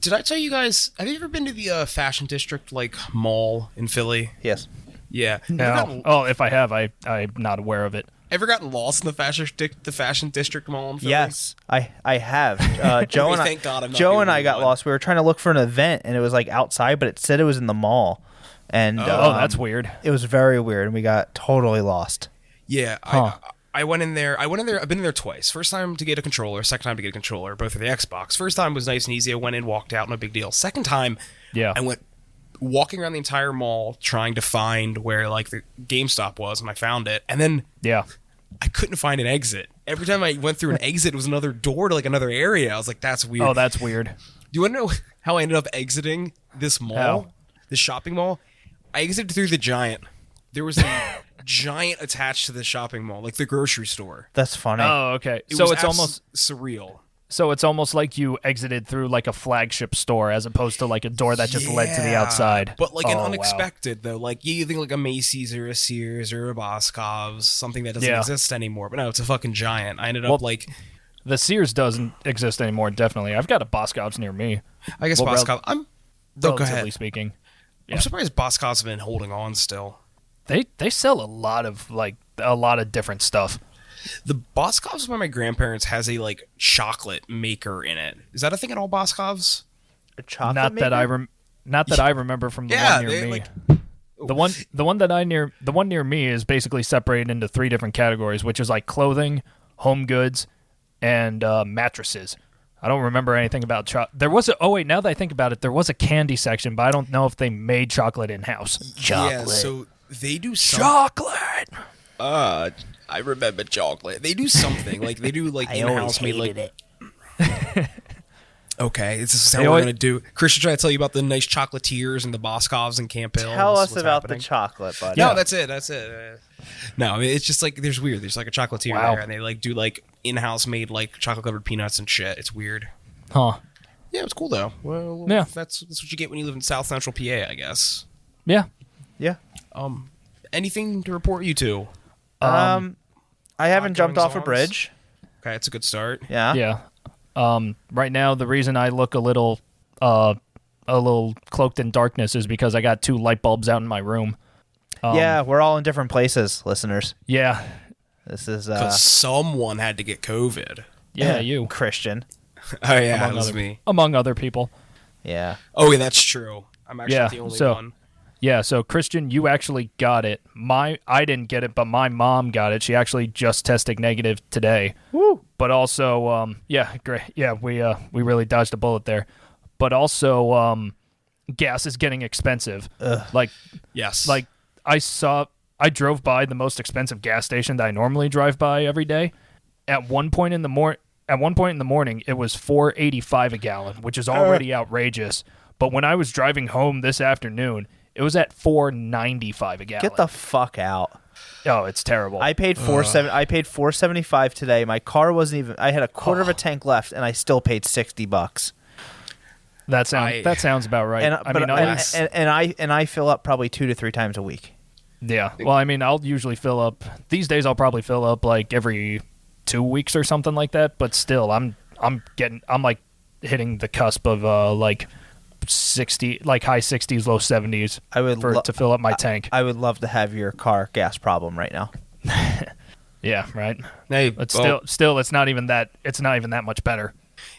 Did I tell you guys? Have you ever been to the Fashion District mall in Philly? Yes. Yeah. No. If I have, I'm not aware of it. Ever gotten lost in the Fashion District mall in Philly? Yes, I have. Joe and Thank God I'm not Joe the and I only got one. lost. We were trying to look for an event, and it was outside, but it said it was in the mall. And That's weird. It was very weird, and we got totally lost. Yeah. I went in there. I've been in there twice. First time to get a controller. Second time to get a controller. Both for the Xbox. First time was nice and easy. I went in, walked out, no big deal. Second time, I went walking around the entire mall trying to find where the GameStop was, and I found it. And then I couldn't find an exit. Every time I went through an exit, it was another door to another area. I was like, that's weird. Oh, that's weird. Do you want to know how I ended up exiting this mall? This shopping mall? I exited through the Giant. There was a Giant attached to the shopping mall, like the grocery store. That's funny. Oh, okay. So it's almost surreal. So it's almost like you exited through a flagship store as opposed to a door that just led to the outside. But an unexpected though. You think a Macy's or a Sears or a Boscov's, something that doesn't exist anymore. But no, it's a fucking Giant. I ended up the Sears doesn't exist anymore, definitely. I've got a Boscov's near me. I guess Boscov. Relatively speaking. Yeah. I'm surprised Boscov's have been holding on still. They sell a lot of different stuff. The Boscov's by my grandparents has a chocolate maker in it. Is that a thing at all, Boscov's? A chocolate not maker? that I remember from the one near me. The one near me is basically separated into 3 different categories, which is clothing, home goods, and mattresses. I don't remember anything about chocolate. There was now that I think about it, there was a candy section, but I don't know if they made chocolate in-house. Yeah, so they do chocolate. I remember chocolate. They do something they do in-house made it. Okay, this is how we're gonna do. Christian, trying to tell you about the nice chocolatiers and the Boscov's in Camp Hill. Tell us about the chocolate, buddy. No, that's it. No, it's just there's weird. There's a chocolatier there, and they do in-house made chocolate covered peanuts and shit. It's weird. Huh? Yeah, it's cool though. Well, yeah, that's what you get when you live in South Central PA, I guess. Yeah. Yeah. Anything to report you two? I haven't jumped off a bridge. Okay, that's a good start. Yeah. Yeah. Right now, the reason I look a little cloaked in darkness is because I got 2 light bulbs out in my room. Yeah, we're all in different places, listeners. Yeah. This is because someone had to get COVID. Yeah, you, Christian. Oh yeah, that was me. Among other people. Yeah. Oh yeah, that's true. I'm actually the only one. Yeah, so Christian, you actually got it. I didn't get it, but my mom got it. She actually just tested negative today. Woo! But also, great. Yeah, we really dodged a bullet there. But also, gas is getting expensive. Ugh. Yes. I drove by the most expensive gas station that I normally drive by every day. At one point in the morning, it was $4.85 a gallon, which is already outrageous. But when I was driving home this afternoon, it was at $4.95 a gallon. Get the fuck out. Oh, it's terrible. I paid $4.75 today. My car wasn't even. I had a quarter of a tank left, and I still paid $60. That sounds about right. And I fill up probably 2 to 3 times a week. Yeah. Well, I'll usually fill up. These days, I'll probably fill up every 2 weeks or something like that. But still, I'm hitting the cusp of 60, high 60s, low 70s to fill up my tank. I would love to have your car gas problem right now. Yeah, right. Hey, but still, it's not even that. It's not even that much better.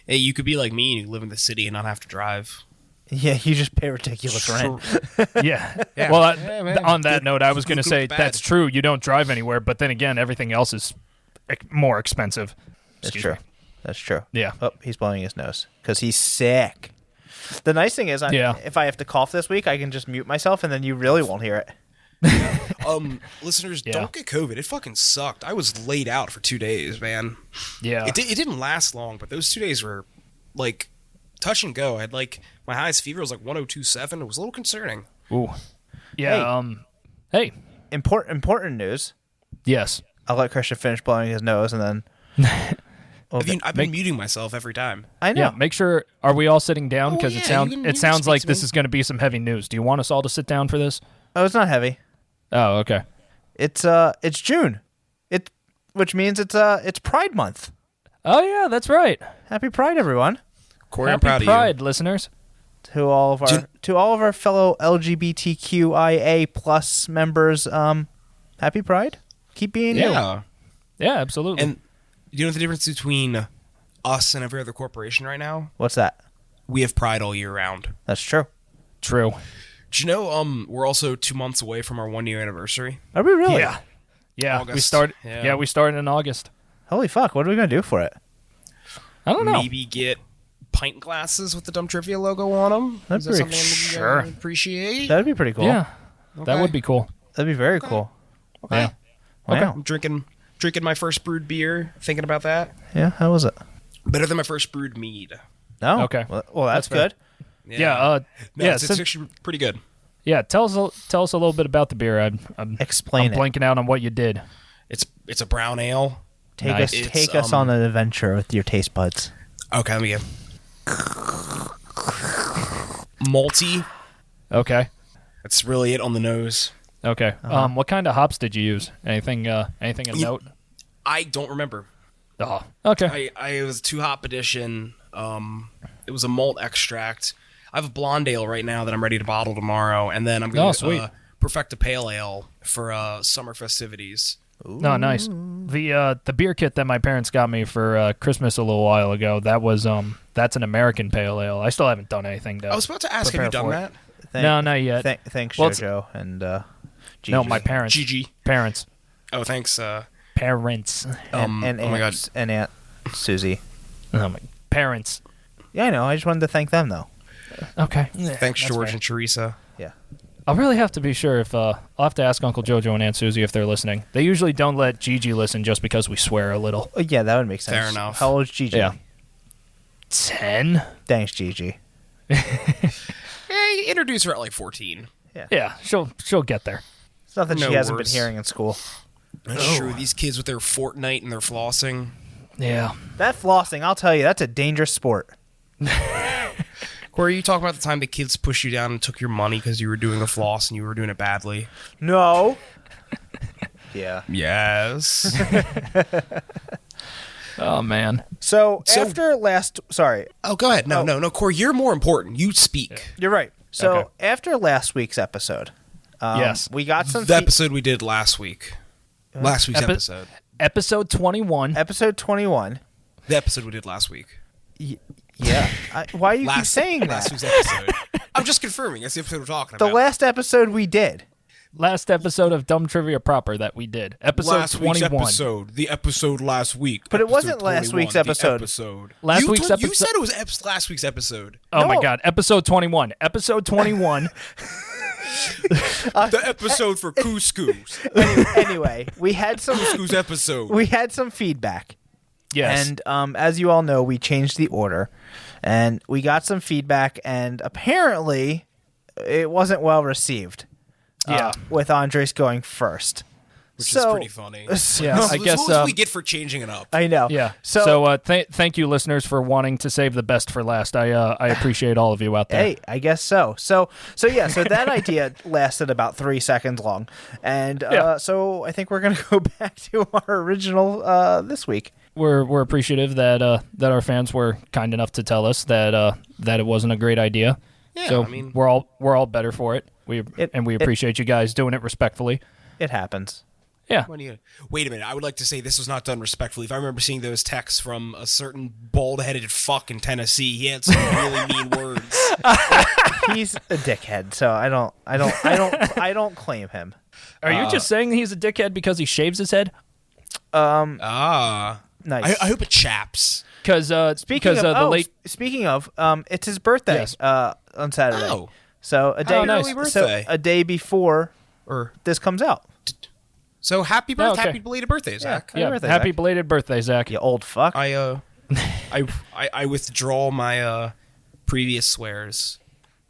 Hey, you could be like me and live in the city and not have to drive. Yeah, you just pay ridiculous rent. Yeah. Well, on that note, I was going to say that's true. You don't drive anywhere, but then again, everything else is more expensive. That's true. That's true. Yeah. Oh, he's blowing his nose because he's sick. The nice thing is, if I have to cough this week, I can just mute myself, and then you really won't hear it. Listeners, don't get COVID. It fucking sucked. I was laid out for 2 days, man. Yeah. It didn't last long, but those 2 days were touch and go. I had my highest fever was 102.7. It was a little concerning. Ooh. Yeah. Hey. Important news. Yes. I'll let Christian finish blowing his nose, and then. I've been muting myself every time. I know. Yeah, make sure. Are we all sitting down? Because it sounds like this is going to be some heavy news. Do you want us all to sit down for this? Oh, it's not heavy. Oh, okay. It's June, which means it's Pride Month. Oh yeah, that's right. Happy Pride, everyone. Corey, I'm Happy proud of Pride, listeners. To all of our fellow LGBTQIA plus members, happy Pride. Keep being you. Yeah. Yeah, absolutely. And do you know the difference between us and every other corporation right now? What's that? We have Pride all year round. That's true. True. Do you know we're also 2 months away from our 1 year anniversary? Are we really? Yeah. Yeah, August. we started in August. Holy fuck! What are we gonna do for it? I don't know. Maybe get pint glasses with the Dumb Trivia logo on them. That'd Is that be something sure. you appreciate? That'd be pretty cool. Yeah. Okay. That would be cool. That'd be very cool. Okay. Yeah. Wow. I'm drinking my first brewed beer, thinking about that. Yeah. How was it? Better than my first brewed mead. No. Okay. Well, that's fair. good. Yeah. No, yeah. it's actually pretty good. Yeah. Tell us a little bit about the beer. I'm Explain it. blanking out on what you did. It's a brown ale. Nice. Take us on an adventure with your taste buds. Okay, let me get malty. Okay. That's really it on the nose. Okay. What kind of hops did you use? Anything of note? I don't remember. Oh. Okay. It was a 2-hop edition. It was a malt extract. I have a blonde ale right now that I'm ready to bottle tomorrow, and then I'm going to perfect a pale ale for summer festivities. No, nice. The beer kit that my parents got me for Christmas a little while ago, that's an American pale ale. I still haven't done anything to I was about to ask, have you done that? No, not yet. Thanks, Well, JoJo and Gigi. No, my parents. Gigi. Parents. Oh, thanks. Parents. and oh my God. and Aunt Susie. Oh my parents. Yeah, I know. I just wanted to thank them though. Okay. Thanks, that's George fair. and Teresa. Yeah. I'll really have to be sure if I'll have to ask Uncle Jojo and Aunt Susie if they're listening. They usually don't let Gigi listen just because we swear a little. Yeah, that would make sense. Fair enough. How old is Gigi? Yeah. 10? Thanks, Gigi. You introduce her at like 14. Yeah, she'll get there. It's nothing No she hasn't worse. been hearing in school. That's true. These kids with their Fortnite and their flossing. Yeah. That flossing, I'll tell you, that's a dangerous sport. Corey, you talking about the time the kids pushed you down and took your money because you were doing a floss and you were doing it badly? No. Yeah. Yes. Oh, man. So after last, sorry, Oh, go ahead. No, Corey, you're more important. You speak. you're right. So Okay. after last week's episode, Yes. we got some The episode we did last week. Last week's Epi- episode. Episode 21. episode 21. The episode we did last week. Yeah. Why do you keep saying Last that? week's episode. I'm just confirming. That's the episode we're talking The about. last episode we did. Last episode of Dumb Trivia Proper that we did. Episode last 21. week's episode. The episode last week. But it Episode wasn't last 21, week's the episode. episode. Last You week's told- You episode- said it was last week's episode. Oh, my No. God. Episode 21. Episode 21. The episode for Couscous. Anyway, we had some Couscous episode. we had some feedback. Yes. And as you all know, we changed the order, and we got some feedback, and apparently, it wasn't well received. Yeah. With Andres going first, Which is pretty funny. Yeah, I guess, What do we get for changing it up? I know. Yeah. So, Thank you, listeners, for wanting to save the best for last. I appreciate all of you out there. hey, I guess so. So that idea lasted about 3 seconds long, and Yeah. so I think we're gonna go back to our original this week. We're appreciative that our fans were kind enough to tell us that it wasn't a great idea. Yeah, so I mean- we're all better for it. We appreciate you guys doing it respectfully. It happens. Yeah. Wait a minute. I would like to say this was not done respectfully. If I remember seeing those texts from a certain bald-headed fuck in Tennessee, he had some really mean words. He's a dickhead, so I don't claim him. Are you just saying he's a dickhead because he shaves his head? Nice. I hope it chaps. Because Speaking of, it's his birthday Yes. on Saturday. Oh. So a day, nice. Early so birthday. a day before Or this comes out. so happy birthday, okay. happy belated birthday, Zach. Happy yeah, birthday, happy Zach. belated birthday, Zach. You old fuck. I withdraw my previous swears.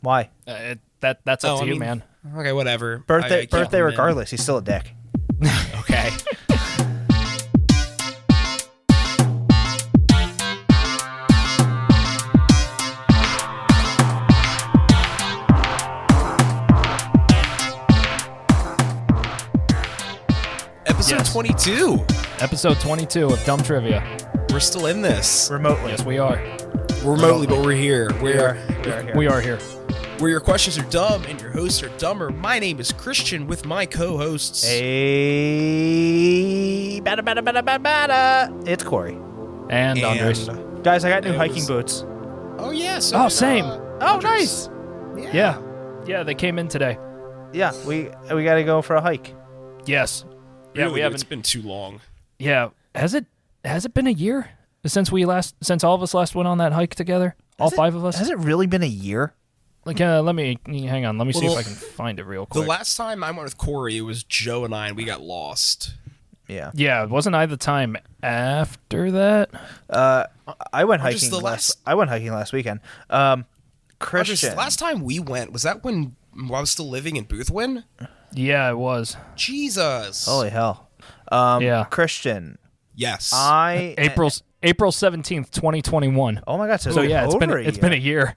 Why? That's up Oh, to I you, mean- man. Okay, whatever. Birthday I keep them in. regardless. He's still a dick. Okay. Episode Yes. 22. Episode 22 of Dumb Trivia. We're still in this. Remotely. Yes, we are. remotely, but we're here. We are here. Where your questions are dumb and your hosts are dumber. My name is Christian with my co-hosts. Hey, bada. It's Corey. And Andres. Guys, I got new hiking boots. Oh, yeah. So same. Nice. Yeah, they came in today. Yeah, we got to go for a hike. Yes. Yeah, really, we haven't. It's been too long. Yeah. Has it been a year since all of us last went on that hike together? All five of us? Has it really been a year? Like, let me hang on. Let me see if I can find it real quick. The last time I went with Corey, it was Joe and I, and we got lost. Yeah. Yeah, wasn't I the time after that? I went hiking last weekend. Christian. The last time we went, was that when I was still living in Boothwyn? Yeah, it was. Jesus. Holy hell. Yeah. Christian. Yes. April 17th, 2021. Oh my God. So yeah, it's been a year.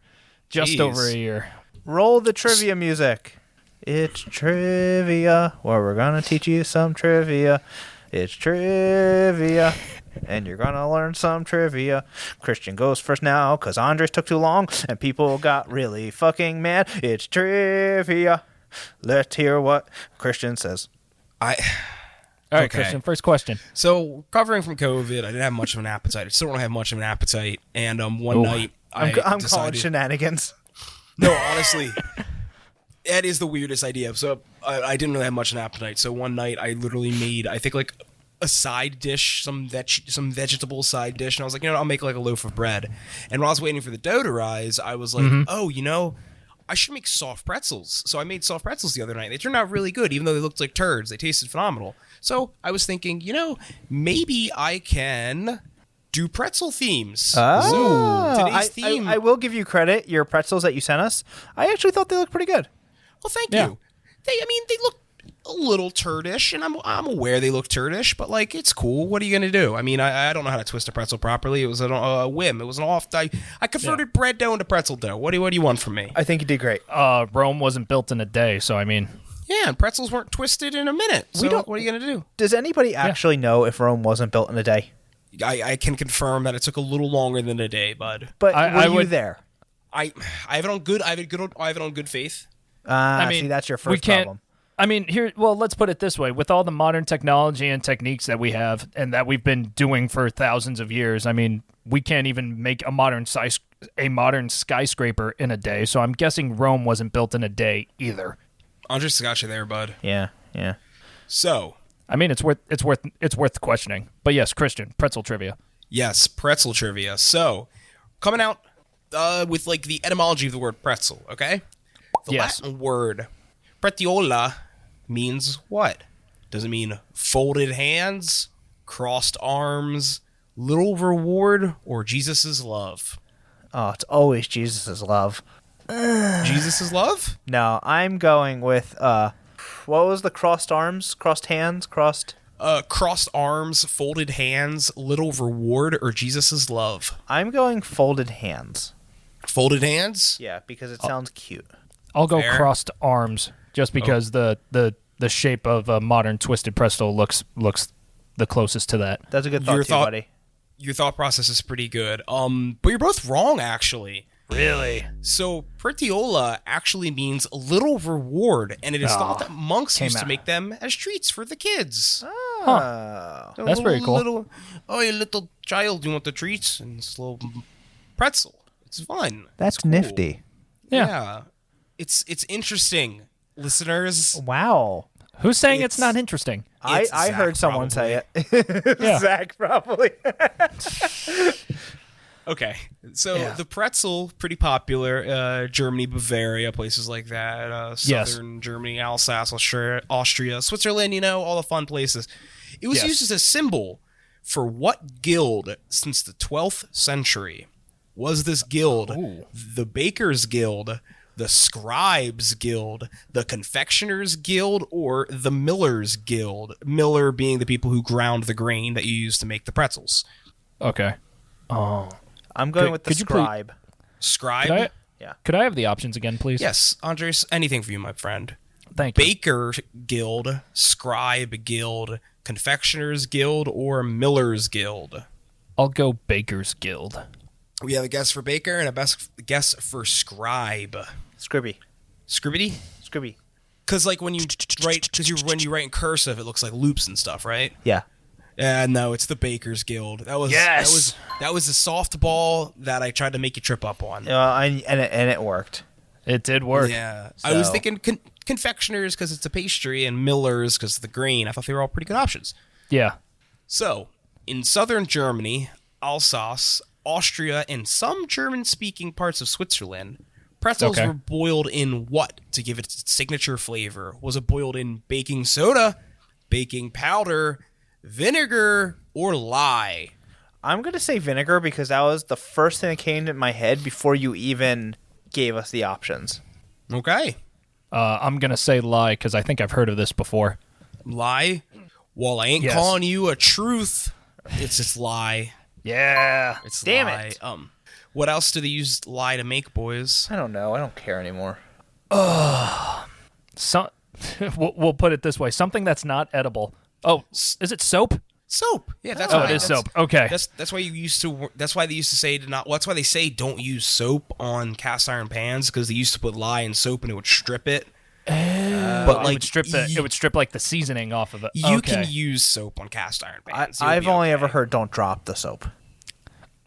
Just over a year. Roll the trivia music. It's trivia, where we're going to teach you some trivia. It's trivia, and you're going to learn some trivia. Christian goes first now, because Andres took too long, and people got really fucking mad. It's trivia. Let's hear what Christian says. All right, Christian, first question. So, recovering from COVID, I didn't have much of an appetite. I still don't have much of an appetite, and one night I'm decided, calling shenanigans. No, honestly, that is the weirdest idea. So I didn't really have much of an appetite. So one night I literally made, I think, like a side dish, some vegetable side dish, and I was like, I'll make like a loaf of bread. And while I was waiting for the dough to rise, I was like, I should make soft pretzels. So I made soft pretzels the other night. They turned out really good, even though they looked like turds. They tasted phenomenal. So I was thinking, maybe I can do pretzel themes. Today's theme. I will give you credit. Your pretzels that you sent us, I actually thought they looked pretty good. Well, thank you. They look a little turdish, and I'm aware they look turdish, but like it's cool. What are you gonna do? I mean, I don't know how to twist a pretzel properly. It was a whim. It was an off. I converted bread dough into pretzel dough. What do you want from me? I think you did great. Rome wasn't built in a day, so I mean. Yeah, and pretzels weren't twisted in a minute. So what are you gonna do? Does anybody actually know if Rome wasn't built in a day? I can confirm that it took a little longer than a day, bud. But were you there? I have it on good. I have it on good faith. See, that's your first problem. I mean, let's put it this way. With all the modern technology and techniques that we have and that we've been doing for thousands of years, I mean, we can't even make a modern skyscraper in a day. So I'm guessing Rome wasn't built in a day either. Andres got you there, bud. Yeah. So, I mean, it's worth questioning. But yes, Christian, pretzel trivia. Yes, pretzel trivia. So, coming out with like the etymology of the word pretzel, okay? The Latin word pretiola means what? Does it mean folded hands, crossed arms, little reward, or Jesus' love? Oh, it's always Jesus' love. Jesus' love? No, I'm going with what was the crossed arms, crossed hands, crossed arms, folded hands, little reward, or Jesus' love? I'm going folded hands. Folded hands? Yeah, because it sounds cute. I'll go crossed arms just because the shape of a modern twisted pretzel looks the closest to that. That's a good thought, buddy. Your thought process is pretty good. But you're both wrong, actually. Really? So pretiola actually means little reward, and it is thought that monks used to make them as treats for the kids. Huh. That's very cool. You little child, you want the treats? And it's a little pretzel. It's fun. That's cool. Nifty. Yeah. It's interesting, listeners. Wow. Who's saying it's not interesting? I heard someone say it. Yeah. Zach, probably. Okay. So the pretzel, pretty popular. Germany, Bavaria, places like that. Southern Germany, Alsace, Austria, Switzerland, all the fun places. It was used as a symbol for what guild since the 12th century? Was this guild the Bakers Guild, the Scribes Guild, the Confectioners Guild, or the Millers Guild? Miller being the people who ground the grain that you use to make the pretzels. Okay. Oh. I'm going with the Scribe. Scribe? Yeah. Could I have the options again, please? Yes, Andres, anything for you, my friend. Thank you. Baker Guild, Scribe Guild, Confectioners Guild, or Millers Guild? I'll go Baker's Guild. We have a guess for baker and a best guess for scribe. Scribby. Scribbity? Scribby. Because like when you write in cursive, it looks like loops and stuff, right? Yeah. No, it's the Baker's Guild. That was a softball that I tried to make you trip up on. And it worked. It did work. Yeah, So. I was thinking confectioners because it's a pastry and millers because of the grain. I thought they were all pretty good options. Yeah. So, in southern Germany, Alsace, Austria, and some German-speaking parts of Switzerland, pretzels were boiled in what to give it its signature flavor? Was it boiled in baking soda, baking powder, vinegar, or lye? I'm going to say vinegar because that was the first thing that came to my head before you even gave us the options. Okay. I'm going to say lye because I think I've heard of this before. Lye? Well, I ain't calling you a truth. It's lye. Yeah. It's Damn lye. it. What else do they use lye to make, boys? I don't know. I don't care anymore. So, we'll put it this way. Something that's not edible. Oh, is it soap? Soap. Yeah, that's it is soap. Okay. That's why you used to. That's why they used to say to not. Well, that's why they say don't use soap on cast iron pans because they used to put lye in soap and it would strip it. But like it would strip like the seasoning off of it. You can use soap on cast iron pans. I've only ever heard don't drop the soap.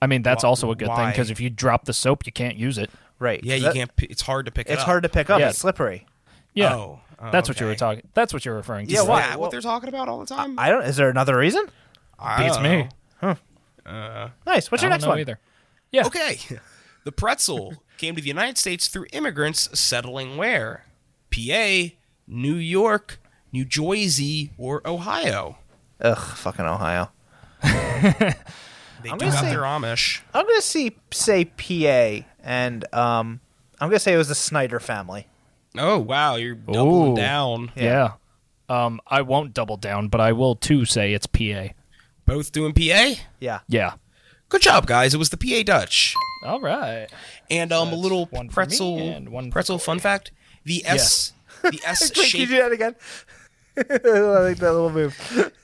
I mean, that's also a good thing why? because if you drop the soap, you can't use it. Right. Yeah, you can't. It's hard to pick it up. It's hard to pick up. Yeah. It's slippery. Yeah. Oh, that's what you were okay. talking. That's what you're referring to. Yeah, Is why? that what they're talking about all the time? I don't. Is there another reason? I Beats don't me. know. Nice. What's I your don't next know one? either. Yeah. Okay. The pretzel came to the United States through immigrants settling where? PA, New York, New Jersey, or Ohio? Ugh, fucking Ohio. They I'm do gonna got say- their Amish. I'm gonna say PA, and I'm gonna say it was the Snyder family. Oh, wow. You're doubling Ooh. down. Yeah. I won't double down, but I will too say it's PA. Both doing PA? Yeah. Yeah. Good job, guys. It was the PA Dutch. All right. And a little one for pretzel me and one for pretzel fun fact. The S Wait, can you shape do that again? I like that little move.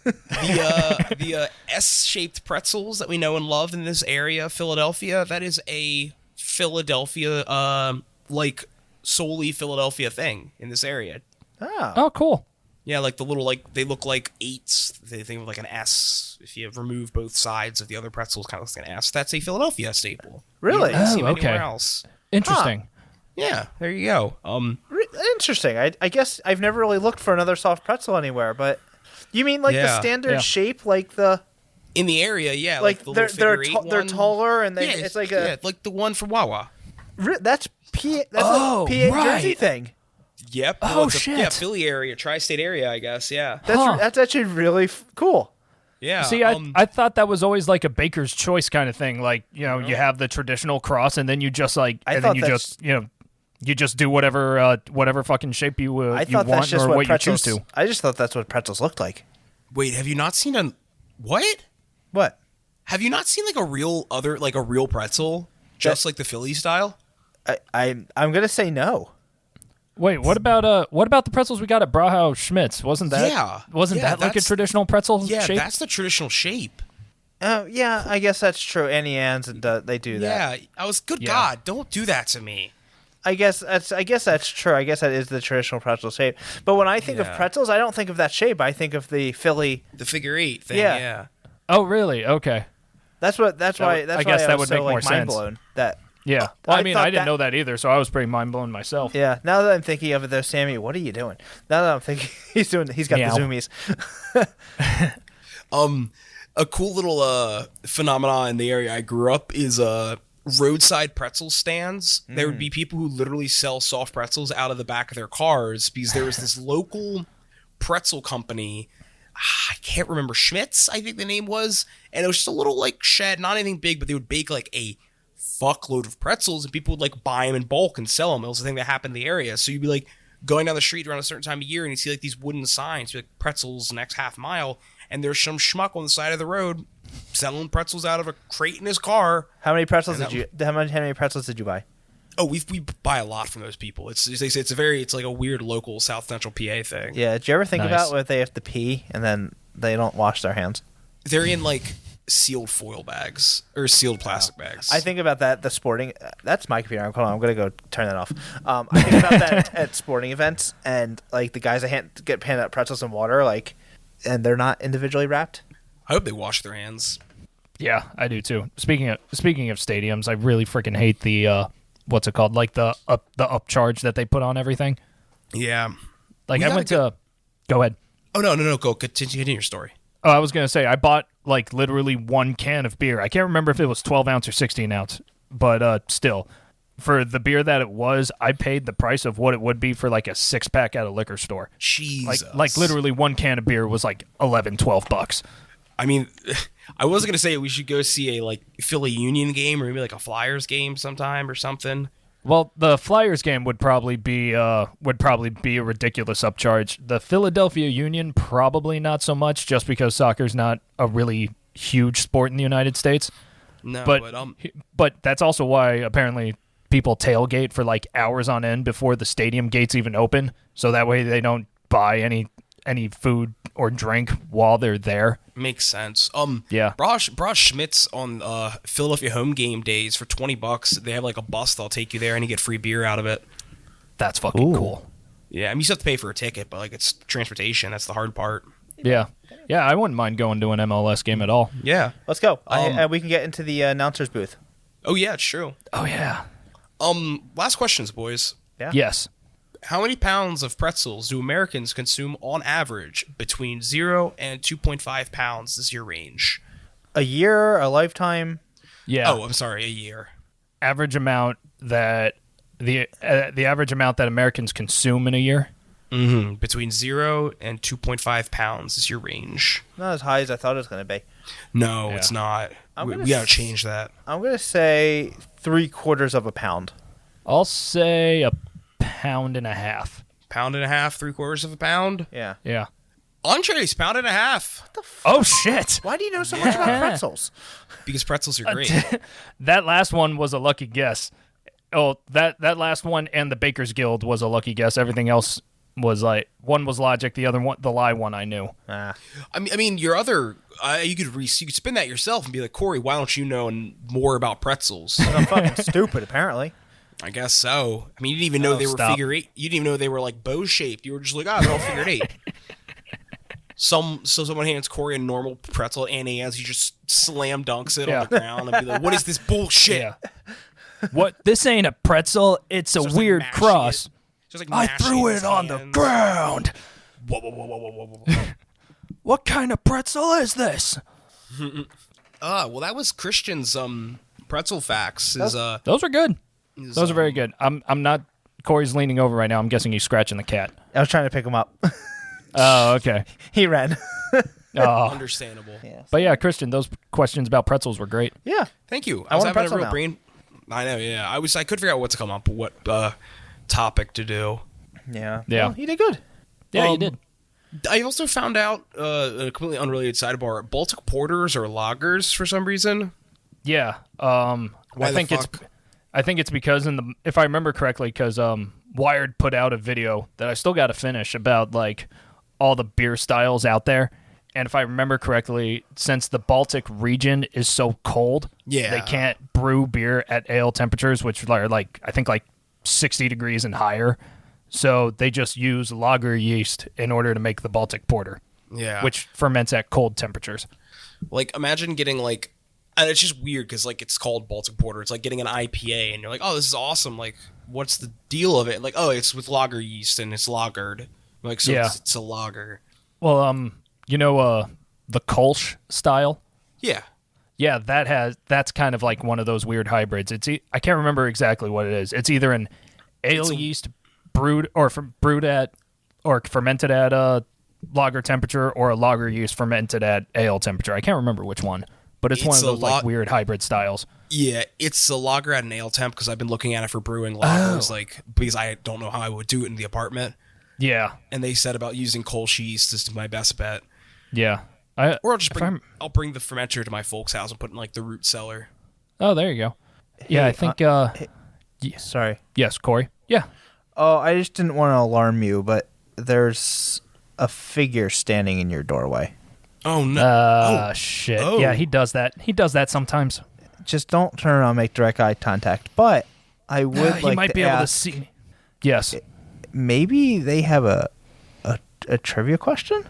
the S-shaped pretzels that we know and love in this area, Philadelphia, that is a Philadelphia like solely Philadelphia thing in this area. Oh, cool. Yeah, like the little they look like eights. They think of like an S. If you remove both sides of the other pretzels, kind of looks like an S. That's a Philadelphia staple. Really? You don't see them okay. anywhere else. Interesting. Yeah, there you go. Interesting. I guess I've never really looked for another soft pretzel anywhere, but you mean like the Yeah. standard Yeah. shape, like the In the area, yeah, like the they're little figure eight they're one. taller and they Yeah, it's like yeah, like the one from Wawa. that's Oh, a PA Jersey right. thing. Yep. Oh, it's shit. Yeah, Philly area, tri-state area, I guess. Yeah. That's actually really cool. Yeah. See, I thought that was always like a baker's choice kind of thing. Like, you know, you have the traditional cross, and then you just like, I and thought then you that's- just, you know, you just do whatever fucking shape you I you thought that's want just or what what you pretzels. choose to. I just thought that's what pretzels looked like. Wait, have you not seen a what? What? Have you not seen like a real pretzel, just like the Philly style? I'm gonna say no. Wait, what about the pretzels we got at Brauhaus Schmitz? Wasn't that Yeah, that like a that's- traditional pretzel Yeah, shape? that's the traditional shape. Yeah, I guess that's true. Annie Ann's and they do that. Yeah, I was good. Yeah. God, don't do that to me. I guess that's true. I guess that is the traditional pretzel shape. But when I think of Yeah. pretzels, I don't think of that shape. I think of the Philly. The figure eight thing. Yeah. Yeah. Oh, really? Okay. That's why. I guess I that was would so make more mind sense. blown. That Yeah. Well, I I mean, thought I didn't that- know that either, so I was pretty mind blown myself. yeah. Now that I'm thinking of it, though, Sammy, what are you doing? Now that I'm thinking, he's got Meow. the zoomies. A cool little phenomena in the area I grew up is roadside pretzel stands. There would be people who literally sell soft pretzels out of the back of their cars because there was this local pretzel company. I can't remember, Schmitz, I think the name was, and it was just a little like shed, not anything big, but they would bake like a fuckload of pretzels and people would like buy them in bulk and sell them. It was a thing that happened in the area. So you'd be like going down the street around a certain time of year and you see like these wooden signs, like pretzels next half mile, and there's some schmuck on the side of the road selling pretzels out of a crate in his car. How many pretzels And did you? How many pretzels did you buy? Oh, we buy a lot from those people. It's like a weird local South Central PA thing. Yeah. Did you ever think Nice. about where they have to pee and then they don't wash their hands? They're in like sealed foil bags or sealed plastic bags. I think about that. The sporting. That's my computer. Hold on. I'm gonna go turn that off. I think about that at sporting events, and like the guys that get handed out pretzels and water, like, and they're not individually wrapped. I hope they wash their hands. Yeah, I do too. Speaking of stadiums, I really freaking hate the what's it called? Like the upcharge that they put on everything. Yeah. Like I went to. Go ahead. Oh no! Go continue your story. Oh, I was gonna say I bought like literally one can of beer. I can't remember if it was 12 ounce or 16 ounce, but still, for the beer that it was, I paid the price of what it would be for like a 6-pack at a liquor store. Jesus. Like literally one can of beer was like $11-12. I mean, I was gonna say we should go see a like Philly Union game or maybe like a Flyers game sometime or something. Well, the Flyers game would probably be a ridiculous upcharge. The Philadelphia Union probably not so much, just because soccer's not a really huge sport in the United States. No, but that's also why apparently people tailgate for like hours on end before the stadium gates even open, so that way they don't buy any food or drink while they're there. Makes sense. Yeah. Brosh Schmitz on Philadelphia home game days for $20. They have like a bus that'll take you there and you get free beer out of it. That's fucking cool. Yeah, I mean you still have to pay for a ticket, but like it's transportation. That's the hard part. Yeah. Yeah, I wouldn't mind going to an MLS game at all. Yeah. Let's go. We can get into the announcer's booth. Oh yeah, it's true. Oh yeah. Last questions, boys. Yeah. Yes. How many pounds of pretzels do Americans consume on average? Between 0 and 2.5 pounds is your range. A year, a lifetime. Yeah. Oh, I'm sorry, a year. Average amount that the average amount that Americans consume in a year. Mm-hmm. Between 0 and 2.5 pounds is your range. Not as high as I thought it was going to be. No, it's not. We gotta change that. I'm going to say 3/4 pound. I'll say a pound and a half. Pound and a half, 3/4 pound. Yeah. Yeah. Entrees, pound and a half. What the fuck? Oh shit! Why do you know so much about pretzels? Because pretzels are great. That last one was a lucky guess. Oh, that last one and the Baker's Guild was a lucky guess. Everything else was like one was logic, the other one, the lie one, I knew. I mean, your other you could spin that yourself and be like, Corey, why don't you know more about pretzels? I'm fucking stupid, apparently. I guess so. I mean, you didn't even know they were figure eight. You didn't even know they were like bow shaped. You were just like, they're all figure eight. Someone hands Corey a normal pretzel, and he just slam dunks it on the ground and be like, "What is this bullshit?" Yeah. What? This ain't a pretzel. It's a weird cross. I threw it on the ground. Whoa. What kind of pretzel is this? Well, that was Christian's pretzel facts. Those are good. Those are very good. I'm not. Corey's leaning over right now. I'm guessing he's scratching the cat. I was trying to pick him up. Oh, okay. He ran. Oh. Understandable. Yes. But yeah, Christian, those questions about pretzels were great. Yeah. Thank you. I was want a having pretzel a real now. brain. I know. Yeah. I couldn't figure out what to come up, what topic to do. Yeah. Yeah. Well, you did good. Yeah, you did. I also found out a completely unrelated sidebar. Baltic porters or lagers for some reason. Yeah. Why I think the fuck? I think it's because if I remember correctly, because Wired put out a video that I still got to finish about like all the beer styles out there. And if I remember correctly, since the Baltic region is so cold, they can't brew beer at ale temperatures, which are like I think like 60 degrees and higher. So they just use lager yeast in order to make the Baltic porter. Yeah. Which ferments at cold temperatures. Like, imagine getting like, and it's just weird because like it's called Baltic porter. It's like getting an IPA and you're like, oh, this is awesome. Like, what's the deal of it? Like, oh, it's with lager yeast and it's lagered. Like, so it's a lager. Well, you know, the Kolsch style. Yeah. Yeah, that's kind of like one of those weird hybrids. I can't remember exactly what it is. It's either an ale yeast brewed at or fermented at lager temperature, or a lager yeast fermented at ale temperature. I can't remember which one, but it's one of those like weird hybrid styles. Yeah, it's a lager at an ale temp because I've been looking at it for brewing lagers, like because I don't know how I would do it in the apartment. Yeah, and they said about using Kolsch yeast is my best bet. Yeah, or I'll bring the fermenter to my folks' house and put it in like the root cellar. Oh, there you go. Yeah, I think. Sorry. Yes, Corey. Yeah. Oh, I just didn't want to alarm you, but there's a figure standing in your doorway. Oh no! Shit. Oh. Yeah, he does that. He does that sometimes. Just don't turn around and make direct eye contact. But I would He like might to be able to ask, see. Yes. maybe they have a trivia question?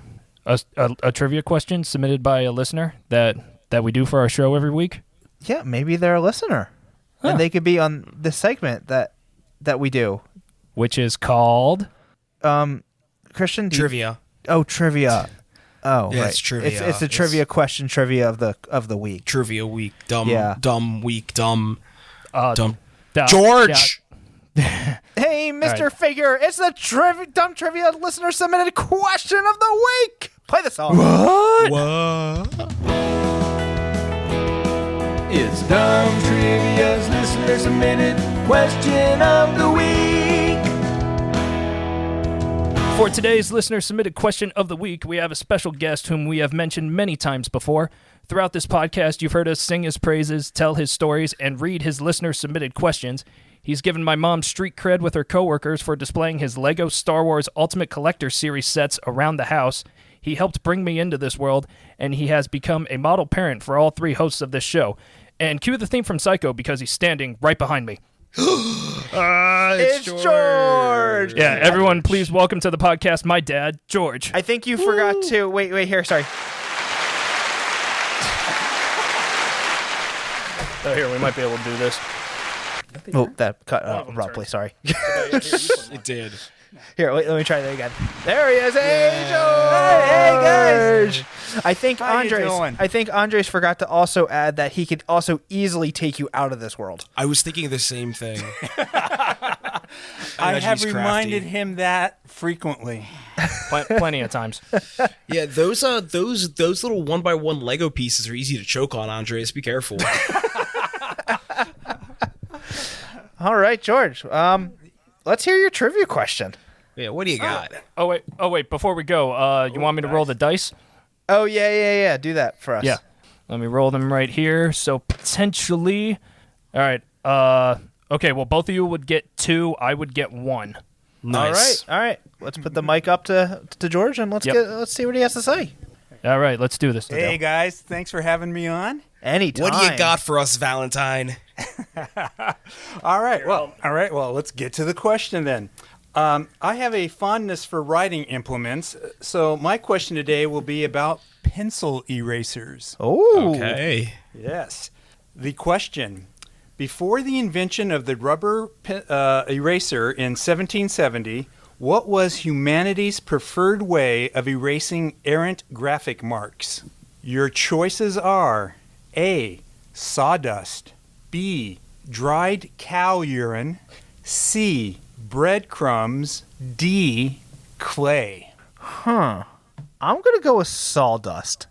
A trivia question submitted by a listener that we do for our show every week. Yeah, maybe they're a listener. Huh. And they could be on the segment that we do. Which is called... Christian, Trivia. Trivia. Oh, Yeah, right. it's trivia. It's the trivia question trivia of the week. Trivia week. Dumb. Yeah. Dumb week. Dumb. Dumb. Yeah. George. Hey, Mr. right. Figure, it's the dumb trivia listener submitted question of the week. Play the song. What? It's Dumb Trivia's listener submitted question of the week. For today's listener submitted question of the week, we have a special guest whom we have mentioned many times before. Throughout this podcast, you've heard us sing his praises, tell his stories, and read his listener submitted questions. He's given my mom street cred with her coworkers for displaying his Lego Star Wars Ultimate Collector Series sets around the house. He helped bring me into this world, and he has become a model parent for all three hosts of this show. And cue the theme from Psycho because he's standing right behind me. It's George. Yeah, everyone, please welcome to the podcast my dad, George. I think you forgot to wait here. Sorry. Oh, here, we might be able to do this. Oh, that cut abruptly. Sorry. It did. Here, wait, let me try that again. There he is. Hey, George. Hey, guys. I think Andres forgot to also add that he could also easily take you out of this world. I was thinking the same thing. I have reminded him that frequently. Plenty of times. Yeah, those little 1x1 Lego pieces are easy to choke on, Andres. Be careful. All right, George. Let's hear your trivia question. Yeah, what do you got? Oh wait. Before we go, you want me to roll the dice? Oh, yeah. Do that for us. Yeah. Let me roll them right here. So potentially, all right. Okay. Well, both of you would get 2. I would get 1. Nice. All right. Let's put the mic up to George and let's see what he has to say. All right. Let's do this. Hey, guys. Thanks for having me on. Anytime. What do you got for us, Valentine? All right. Well, let's get to the question then. I have a fondness for writing implements, so my question today will be about pencil erasers. Oh. Okay. Yes. The question: before the invention of the rubber eraser in 1770, what was humanity's preferred way of erasing errant graphic marks? Your choices are A, sawdust, B, dried cow urine, C, breadcrumbs, D, clay. I'm going to go with sawdust.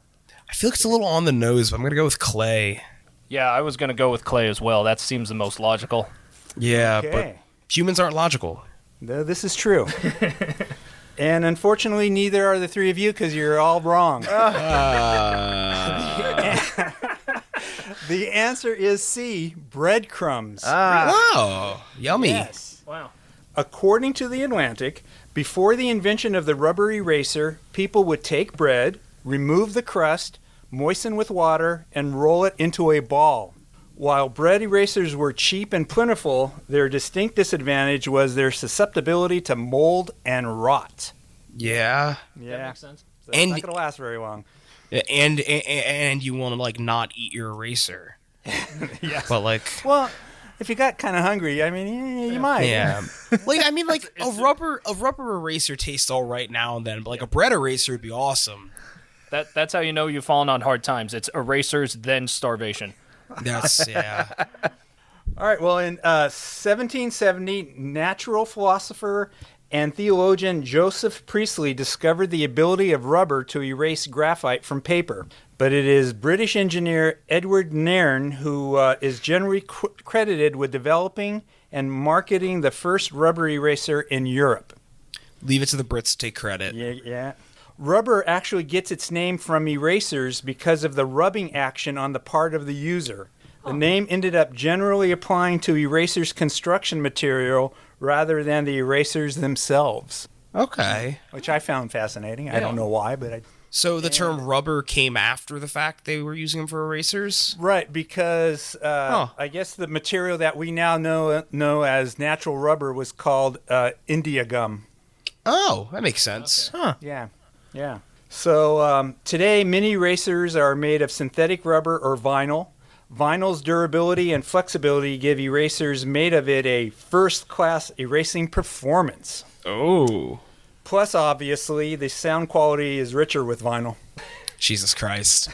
I feel like it's a little on the nose, but I'm going to go with clay. Yeah, I was gonna go with clay as well. That seems the most logical. Yeah, Okay. but humans aren't logical. No, this is true. And unfortunately, neither are the three of you because you're all wrong. The answer is C, breadcrumbs. Wow. Yummy. Yes. Wow. According to The Atlantic, before the invention of the rubber eraser, people would take bread, remove the crust, moisten with water, and roll it into a ball. While bread erasers were cheap and plentiful, their distinct disadvantage was their susceptibility to mold and rot. Yeah. Yeah. That makes sense. So that's not going to last very long. And you want to like not eat your eraser. Yeah. But like Well, if you got kind of hungry, I mean, you might. yeah. Like I mean like a rubber eraser tastes all right now and then, but like a bread eraser would be awesome. That's how you know you've fallen on hard times. It's erasers, then starvation. That's yeah. All right. Well, in 1770, natural philosopher and theologian Joseph Priestley discovered the ability of rubber to erase graphite from paper. But it is British engineer Edward Nairn who is generally credited with developing and marketing the first rubber eraser in Europe. Leave it to the Brits to take credit. Yeah. Rubber actually gets its name from erasers because of the rubbing action on the part of the user. The name ended up generally applying to erasers' construction material rather than the erasers themselves, Okay. which I found fascinating. I don't know why, but So the term rubber came after the fact they were using them for erasers? Right, because I guess the material that we now know as natural rubber was called India gum. Oh, that makes sense. Huh. Yeah. So today, mini erasers are made of synthetic rubber or vinyl. Vinyl's durability and flexibility give erasers made of it a first-class erasing performance. Oh. Plus, obviously, the sound quality is richer with vinyl. Jesus Christ.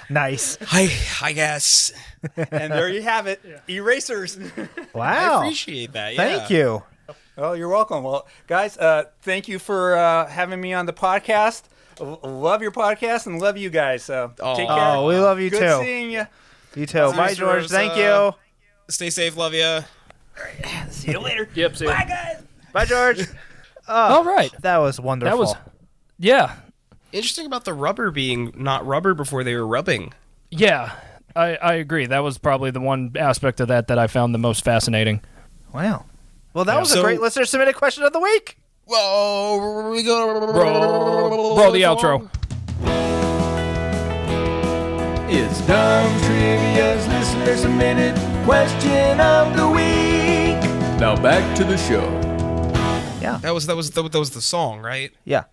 Nice. I guess. And there you have it. Erasers. Wow. I appreciate that. Yeah. Thank you. Oh, you're welcome. Well, guys, thank you for having me on the podcast. Love your podcast and love you guys. So take care. Oh, we love you Good too. seeing you. You too. Bye, George. Thank you. Stay safe. Love you. See you later. Yep, see ya. Bye, guys. Bye, George. All right. That was wonderful. That was, yeah. Interesting about the rubber being not rubber before they were rubbing. Yeah, I agree. That was probably the one aspect of that I found the most fascinating. Wow. Well, that was a great listener submitted question of the week. Whoa, we go. Roll the outro. It's Dumb Trivia's listener submitted question of the week. Now back to the show. Yeah. That was the song, right? Yeah.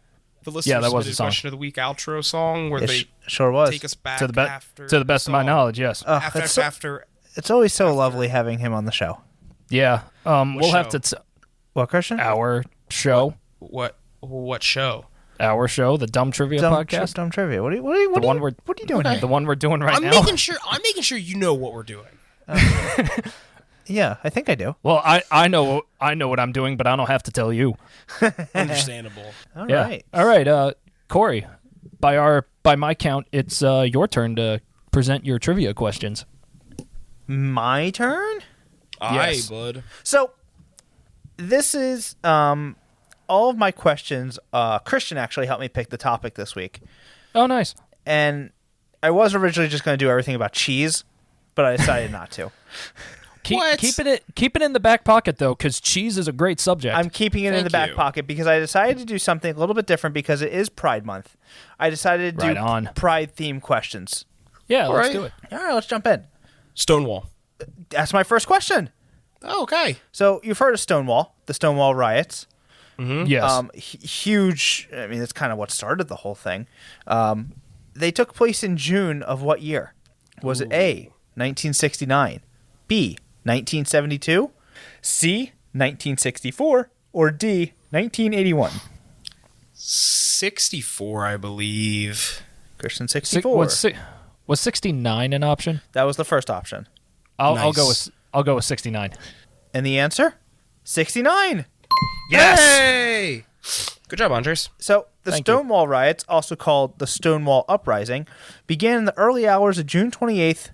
The listener Yeah, that was the submitted song. question of the week outro song where It they sure was. take us back To the best of my song. knowledge, yes. After It's always so lovely having him on the show. Yeah. We'll have show? to What, Christian? our show, what show? the Dumb Trivia podcast. Dumb trivia. What are you doing The here? one we're doing right I'm now. making sure you know what we're doing. Yeah, I think I do. Well, I know what I'm doing, but I don't have to tell you. Understandable. All Yeah. right. All right, Corey. By my count, it's your turn to present your trivia questions. My turn? Yes. Aye, bud. So, this is all of my questions. Christian actually helped me pick the topic this week. Oh, nice. And I was originally just going to do everything about cheese, but I decided not to. Keep it in the back pocket though, because cheese is a great subject. I'm keeping it in the back you. pocket because I decided to do something a little bit different because it is Pride Month. I decided to Right do on. Pride-themed questions. yeah, let's right. do it. All right, let's jump in. Stonewall. That's my first question. Oh, okay. So you've heard of Stonewall, the Stonewall riots. Yes. Huge. I mean, that's kind of what started the whole thing. They took place in June of what year? Was it A, 1969, B, 1972, C, 1964, or D, 1981? 64, I believe. Christian, Si- 64. was 69 an option? That was the first option. I'll Nice. go with 69. And the answer? 69. Yes. Hey! Good job, Andres. So, the Thank you. Stonewall riots, also called the Stonewall Uprising, began in the early hours of June 28th,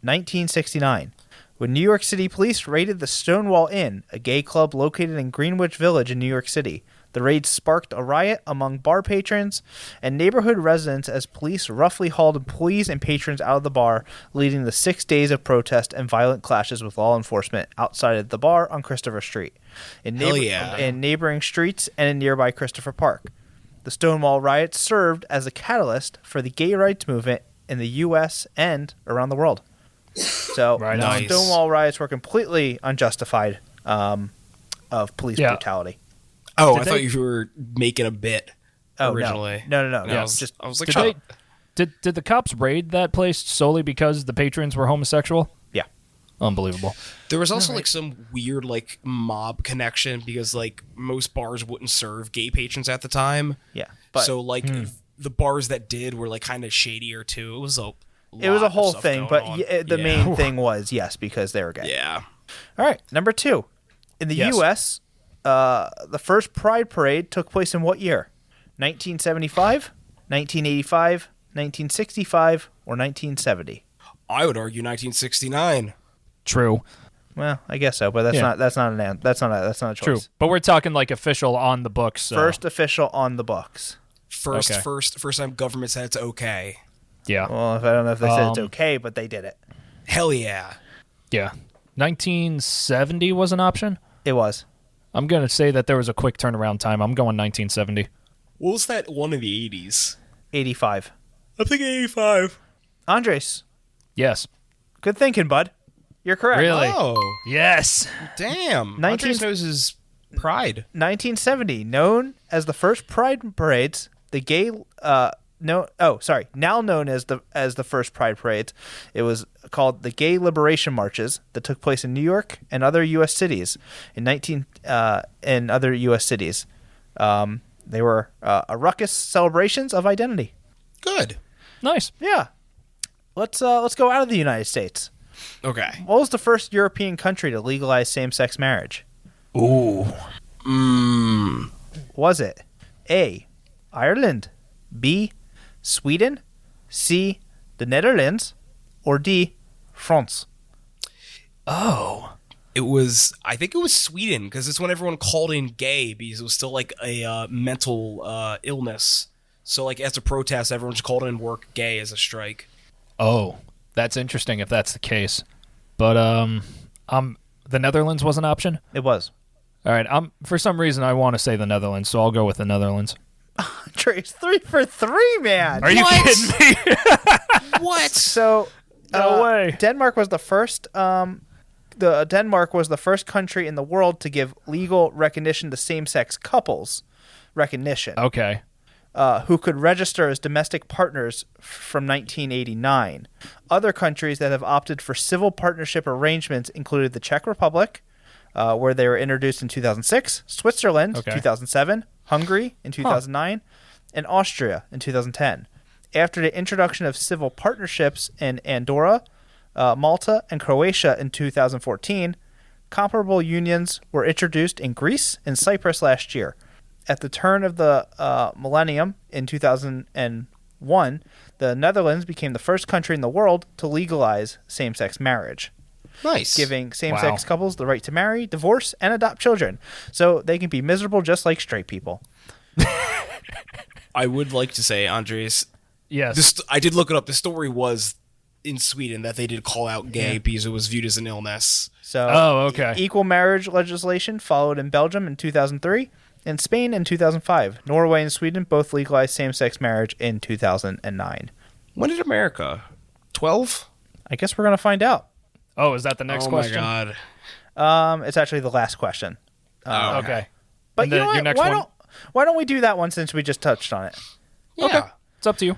1969, when New York City police raided the Stonewall Inn, a gay club located in Greenwich Village in New York City. The raid sparked a riot among bar patrons and neighborhood residents as police roughly hauled employees and patrons out of the bar, leading to 6 days of protest and violent clashes with law enforcement outside of the bar on Christopher Street, in neighboring streets and in nearby Christopher Park. The Stonewall riots served as a catalyst for the gay rights movement in the U.S. and around the world. So, Right the on. Nice. Stonewall riots were completely unjustified of police Yeah. brutality. Oh, Did I they- thought you were making a bit Oh, originally. No. I was, Just I was like, Did shut they? up. Did the cops raid that place solely because the patrons were homosexual? yeah. Unbelievable. There was also like some weird like mob connection because like most bars wouldn't serve gay patrons at the time. Yeah. But So like the bars that did were like kind of shadier too. It was a it was a lot of whole stuff thing, going but on. the main thing was yes, because they were gay. Yeah. All right, number 2. In the Yes. U.S., the first Pride Parade took place in what year? 1975, 1985, 1965, or 1970? I would argue 1969. True. Well, I guess so, but that's Yeah. not a choice. True. But we're talking like official on the books. So. First official on the books. First Okay. first time government said it's okay. Yeah. Well, I don't know if they said it's Um, okay, but they did it. Hell yeah. Yeah. 1970 was an option. It was. I'm going to say that there was a quick turnaround time. I'm going 1970. What was that one in the 80s? 85. I'm thinking 85. Andres, Yes. good thinking, bud. You're correct. Really? Oh, Yes. damn. 19 Andres knows his pride. 1970, known as the first Pride parades, the gay now known as the first Pride parades. It was called the Gay Liberation Marches that took place in New York and other U.S. cities They were a ruckus celebrations of identity. Good. Nice. Yeah. Let's go out of the United States. Okay. What was the first European country to legalize same-sex marriage? Ooh. Was it A, Ireland, B, Sweden, C, the Netherlands, or D, France? Oh. I think it was Sweden, because it's when everyone called in gay because it was still like a mental illness. So like as a protest, everyone just called in work gay as a strike. Oh. That's interesting if that's the case. But the Netherlands was an option? It was. All right. For some reason I want to say the Netherlands, so I'll go with the Netherlands. Trace 3 for 3, man. Are you kidding me? What? So, No way. Denmark was the first. Denmark was the first country in the world to give legal recognition to same-sex couples. Okay. Who could register as domestic partners from 1989. Other countries that have opted for civil partnership arrangements included the Czech Republic, where they were introduced in 2006, Switzerland, 2007, Hungary in 2009, and Austria in 2010. After the introduction of civil partnerships in Andorra, Malta, and Croatia in 2014, comparable unions were introduced in Greece and Cyprus last year. At the turn of the millennium in 2001, the Netherlands became the first country in the world to legalize same-sex marriage. Nice. Giving same-sex couples the right to marry, divorce, and adopt children, so they can be miserable just like straight people. I would like to say, Andres, Yes. I did look it up. The story was in Sweden that they did call out gay because it was viewed as an illness. So, okay. Equal marriage legislation followed in Belgium in 2003 and Spain in 2005. Norway and Sweden both legalized same-sex marriage in 2009. When did America? 12? I guess we're going to find out. Oh, is that the next question? Oh my god. It's actually the last question. Okay. But And you know your what? next Why don't we do that one since we just touched on it? Yeah. Okay. It's up to you.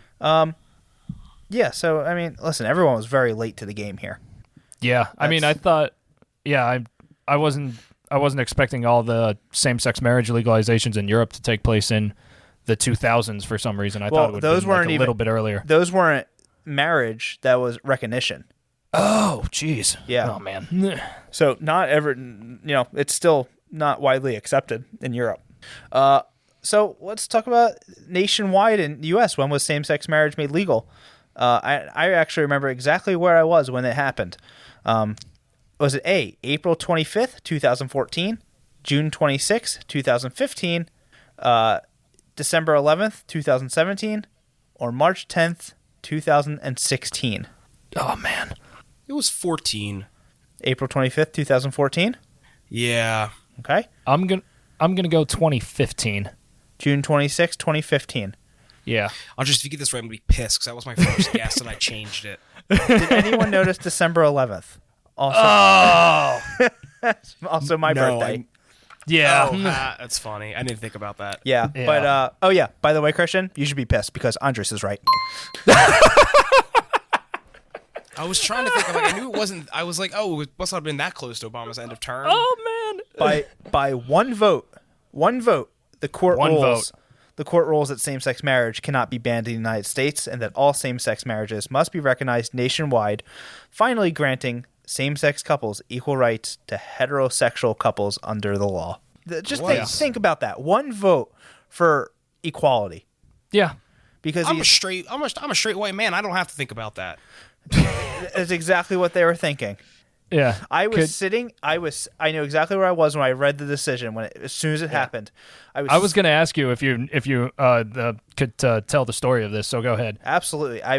Yeah, so, I mean, listen, everyone was very late to the game here. Yeah. I mean, I thought, I wasn't expecting all the same-sex marriage legalizations in Europe to take place in the 2000s for some reason. I thought it would have been a little bit earlier. Those weren't marriage, that was recognition. Oh, jeez. Yeah. Oh, man. So not ever, it's still not widely accepted in Europe. So let's talk about nationwide in the U.S. When was same-sex marriage made legal? I actually remember exactly where I was when it happened. Was it A, April 25th, 2014, June 26th, 2015, December 11th, 2017, or March 10th, 2016? Oh, man. It was 14. April 25th, 2014? Yeah. Okay. I'm gonna go 2015. June 26th, 2015. Yeah. If you get this right, I'm going to be pissed because that was my first guess and I changed it. Did anyone notice December 11th? Also, also my birthday. Yeah. Oh, that's funny. I didn't think about that. Yeah. Yeah. But, by the way, Christian, you should be pissed because Andres is right. I was trying to think. I knew it wasn't. I was like, oh, it must not have been that close to Obama's end of term. Oh, man. By one vote, the court rules that same-sex marriage cannot be banned in the United States and that all same-sex marriages must be recognized nationwide, finally granting same-sex couples equal rights to heterosexual couples under the law. Just think about that. One vote for equality. Yeah. Because I'm a straight white man. I don't have to think about that. that's exactly what they were thinking. Yeah. I knew exactly where I was when I read the decision as soon as it happened. I was going to ask you if you could tell the story of this, so go ahead. Absolutely. I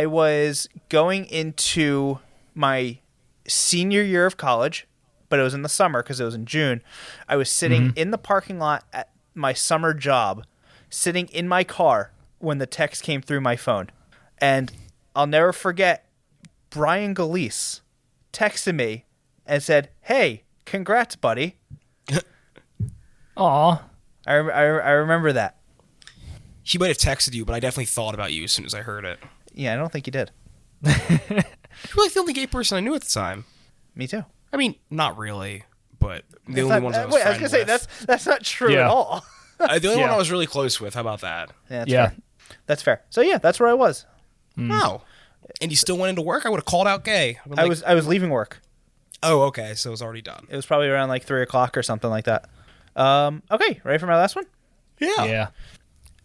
was going into my senior year of college, but it was in the summer because it was in June. I was sitting in the parking lot at my summer job sitting in my car when the text came through my phone. And I'll never forget, Brian Galise texted me and said, "Hey, congrats, buddy." Aw. I remember that. He might have texted you, but I definitely thought about you as soon as I heard it. Yeah, I don't think you did. You're like the only gay person I knew at the time. Me too. I mean, not really, but the That's only not- ones I was wait, I was friends gonna say with. that's not true Yeah. at all. The only one Yeah. I was really close with. How about that? Yeah, that's Yeah. fair. That's fair. So yeah, that's where I was. Wow. And you still went into work? I would have called out gay. I'd been I like, was leaving work. Oh, okay. So it was already done. It was probably around like 3:00 or something like that. Okay, ready for my last one? Yeah.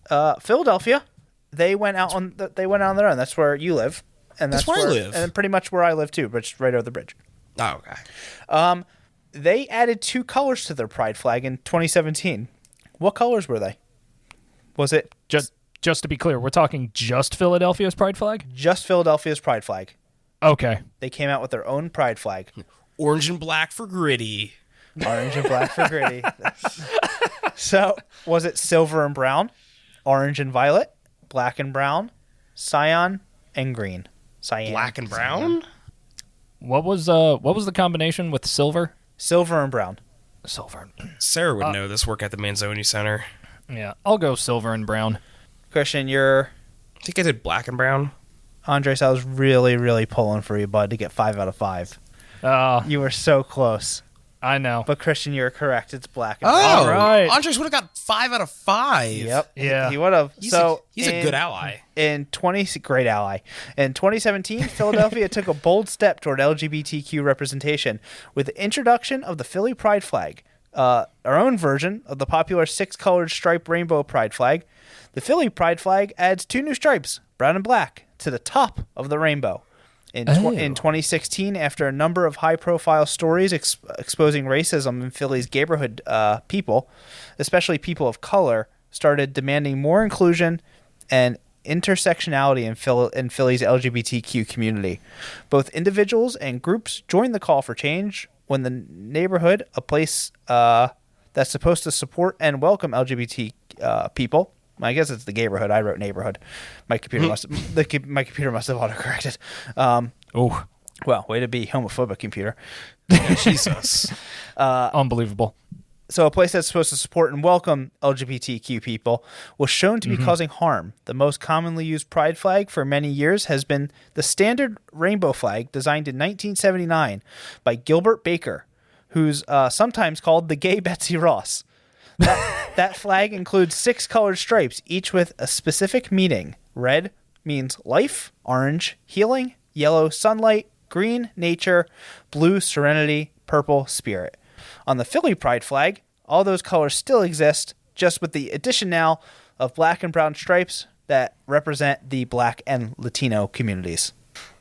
Yeah. Philadelphia. They went out on their own. That's where you live, and That's where I live. and pretty much where I live too, but just right over the bridge. Oh, okay. They added 2 colors to their pride flag in 2017. What colors were they? Was it Just to be clear, we're talking just Philadelphia's pride flag? just Philadelphia's pride flag? Okay. They came out with their own pride flag. Orange and black for gritty. Orange and black for gritty. So, was it silver and brown, orange and violet, black and brown, cyan and green? Cyan. Black and brown? What was the combination with silver? Silver and brown. Silver. Sarah would know this. Work at the Manzoni Center. Yeah, I'll go silver and brown. Christian, you're... I think I did black and brown. Andres, I was really, really pulling for you, bud, to get 5 out of 5. You were so close. I know. But Christian, you're correct. It's black and brown. Oh, All right. Andres would have got 5 out of 5. Yep. Yeah. He would have. He's He's a good ally. Great ally. In 2017, Philadelphia took a bold step toward LGBTQ representation with the introduction of the Philly Pride flag, our own version of the popular 6-colored striped rainbow pride flag. The Philly Pride flag adds 2 new stripes, brown and black, to the top of the rainbow. In 2016, after a number of high-profile stories exposing racism in Philly's neighborhood, people, especially people of color, started demanding more inclusion and intersectionality in Philly's LGBTQ community. Both individuals and groups joined the call for change when the neighborhood, a place that's supposed to support and welcome LGBT people. I guess it's the neighborhood. I wrote neighborhood. My computer must have autocorrected. Oh, Well, way to be homophobic, computer. Jesus. unbelievable. So a place that's supposed to support and welcome LGBTQ people was shown to be causing harm. The most commonly used pride flag for many years has been the standard rainbow flag designed in 1979 by Gilbert Baker, who's sometimes called the gay Betsy Ross. That flag includes 6 colored stripes, each with a specific meaning. Red means life, orange, healing, yellow, sunlight, green, nature, blue, serenity, purple, spirit. On the Philly Pride flag, all those colors still exist, just with the addition now of black and brown stripes that represent the black and Latino communities.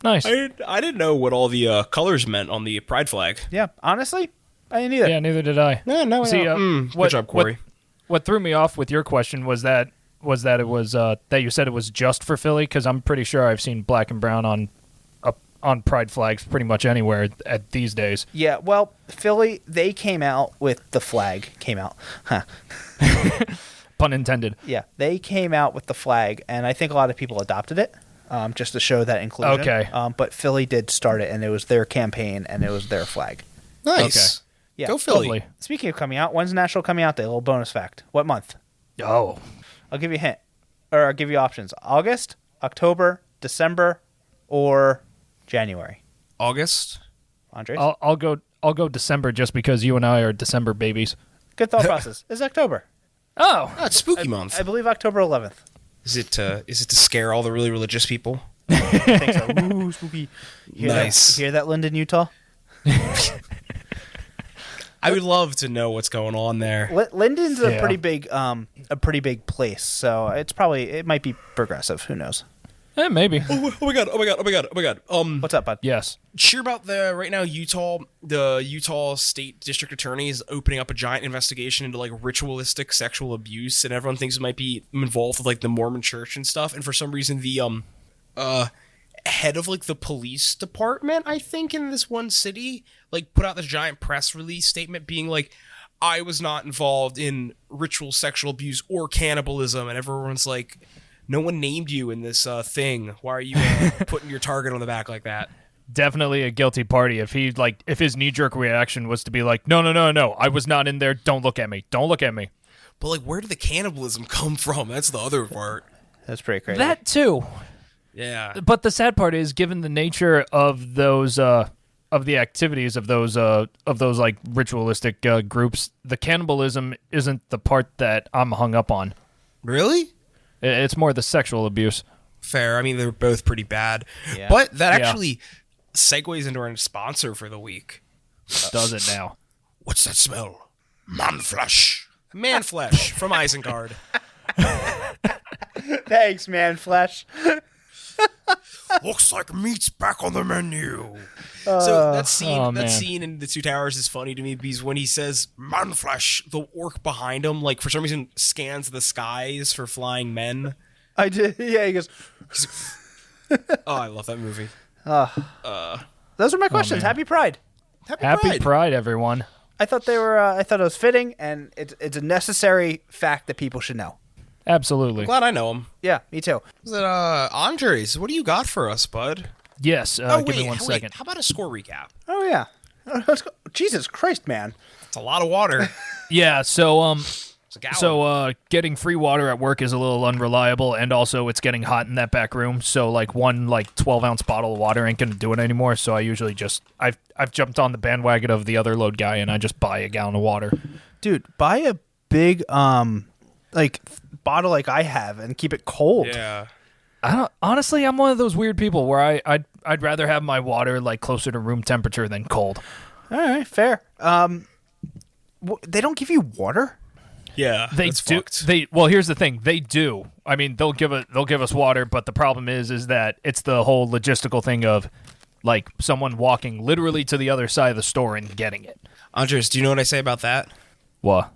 Nice. I didn't know what all the colors meant on the pride flag. Yeah, honestly, I didn't either. Yeah, neither did I. No. See, good job, Corey. What threw me off with your question was that it was that you said it was just for Philly, because I'm pretty sure I've seen black and brown on pride flags pretty much anywhere at these days. Yeah, well, Philly, they came out with the flag. Came out. Huh. Pun intended. Yeah, they came out with the flag, and I think a lot of people adopted it just to show that inclusion. Okay. But Philly did start it, and it was their campaign, and it was their flag. Nice. Yeah. Go Philly. Lovely. Speaking of coming out, when's National Coming Out Day? A little bonus fact. What month? Oh. I'll give you a hint. Or I'll give you options. August, October, December, or January. August. Andres? I'll go December, just because you and I are December babies. Good thought process. It's October. Oh. Oh, it's spooky month. I believe October 11th. Is it to scare all the really religious people? I think so. Ooh, spooky. Nice. Hear that, Linden, Utah? I would love to know what's going on there. Linden's a Yeah. pretty big place, so it might be progressive. Who knows? Maybe. Oh my god. What's up, bud? Yes. Sure about right now the Utah State District Attorney is opening up a giant investigation into like ritualistic sexual abuse, and everyone thinks it might be involved with like the Mormon Church and stuff. And for some reason, the head of like the police department, I think, in this one city, like put out this giant press release statement being like, I was not involved in ritual sexual abuse or cannibalism, and everyone's like, no one named you in this thing. Why are you putting your target on the back like that? Definitely a guilty party. If his knee-jerk reaction was to be like, no, I was not in there. Don't look at me. Don't look at me. But like, where did the cannibalism come from? That's the other part. That's pretty crazy. That too. Yeah. But the sad part is, given the nature of those of the activities of those like ritualistic groups, the cannibalism isn't the part that I'm hung up on. Really? It's more the sexual abuse. Fair. I mean, they're both pretty bad. Yeah. But that actually segues into our sponsor for the week. Does it now? What's that smell? Man flesh. Man flesh from Isengard. Thanks, man, flesh. Looks like meat's back on the menu. So that scene in the Two Towers is funny to me because when he says man flesh, the orc behind him, like for some reason, scans the skies for flying men. I did. Yeah, he goes. Oh, I love that movie. Those are my questions. Happy Pride. Happy Pride, everyone. I thought they were. I thought it was fitting, and it's a necessary fact that people should know. Absolutely. Glad I know him. Yeah, me too. Is it Andres? What do you got for us, bud? Yes. Give me one second. How about a score recap? Oh yeah. Let's go. Jesus Christ, man. It's a lot of water. Yeah. So It's a gallon. So getting free water at work is a little unreliable, and also it's getting hot in that back room. So like one 12-ounce bottle of water ain't gonna do it anymore. So I usually just I've jumped on the bandwagon of the other load guy, and I just buy a gallon of water. Dude, buy a big bottle like I have and keep it cold. Yeah. Honestly, I'm one of those weird people where I'd rather have my water like closer to room temperature than cold. All right, fair. They don't give you water? Yeah. They that's do. fucked. Well, here's the thing. They do. I mean, they'll give us water, but the problem is that it's the whole logistical thing of like someone walking literally to the other side of the store and getting it. Andres, do you know what I say about that? What?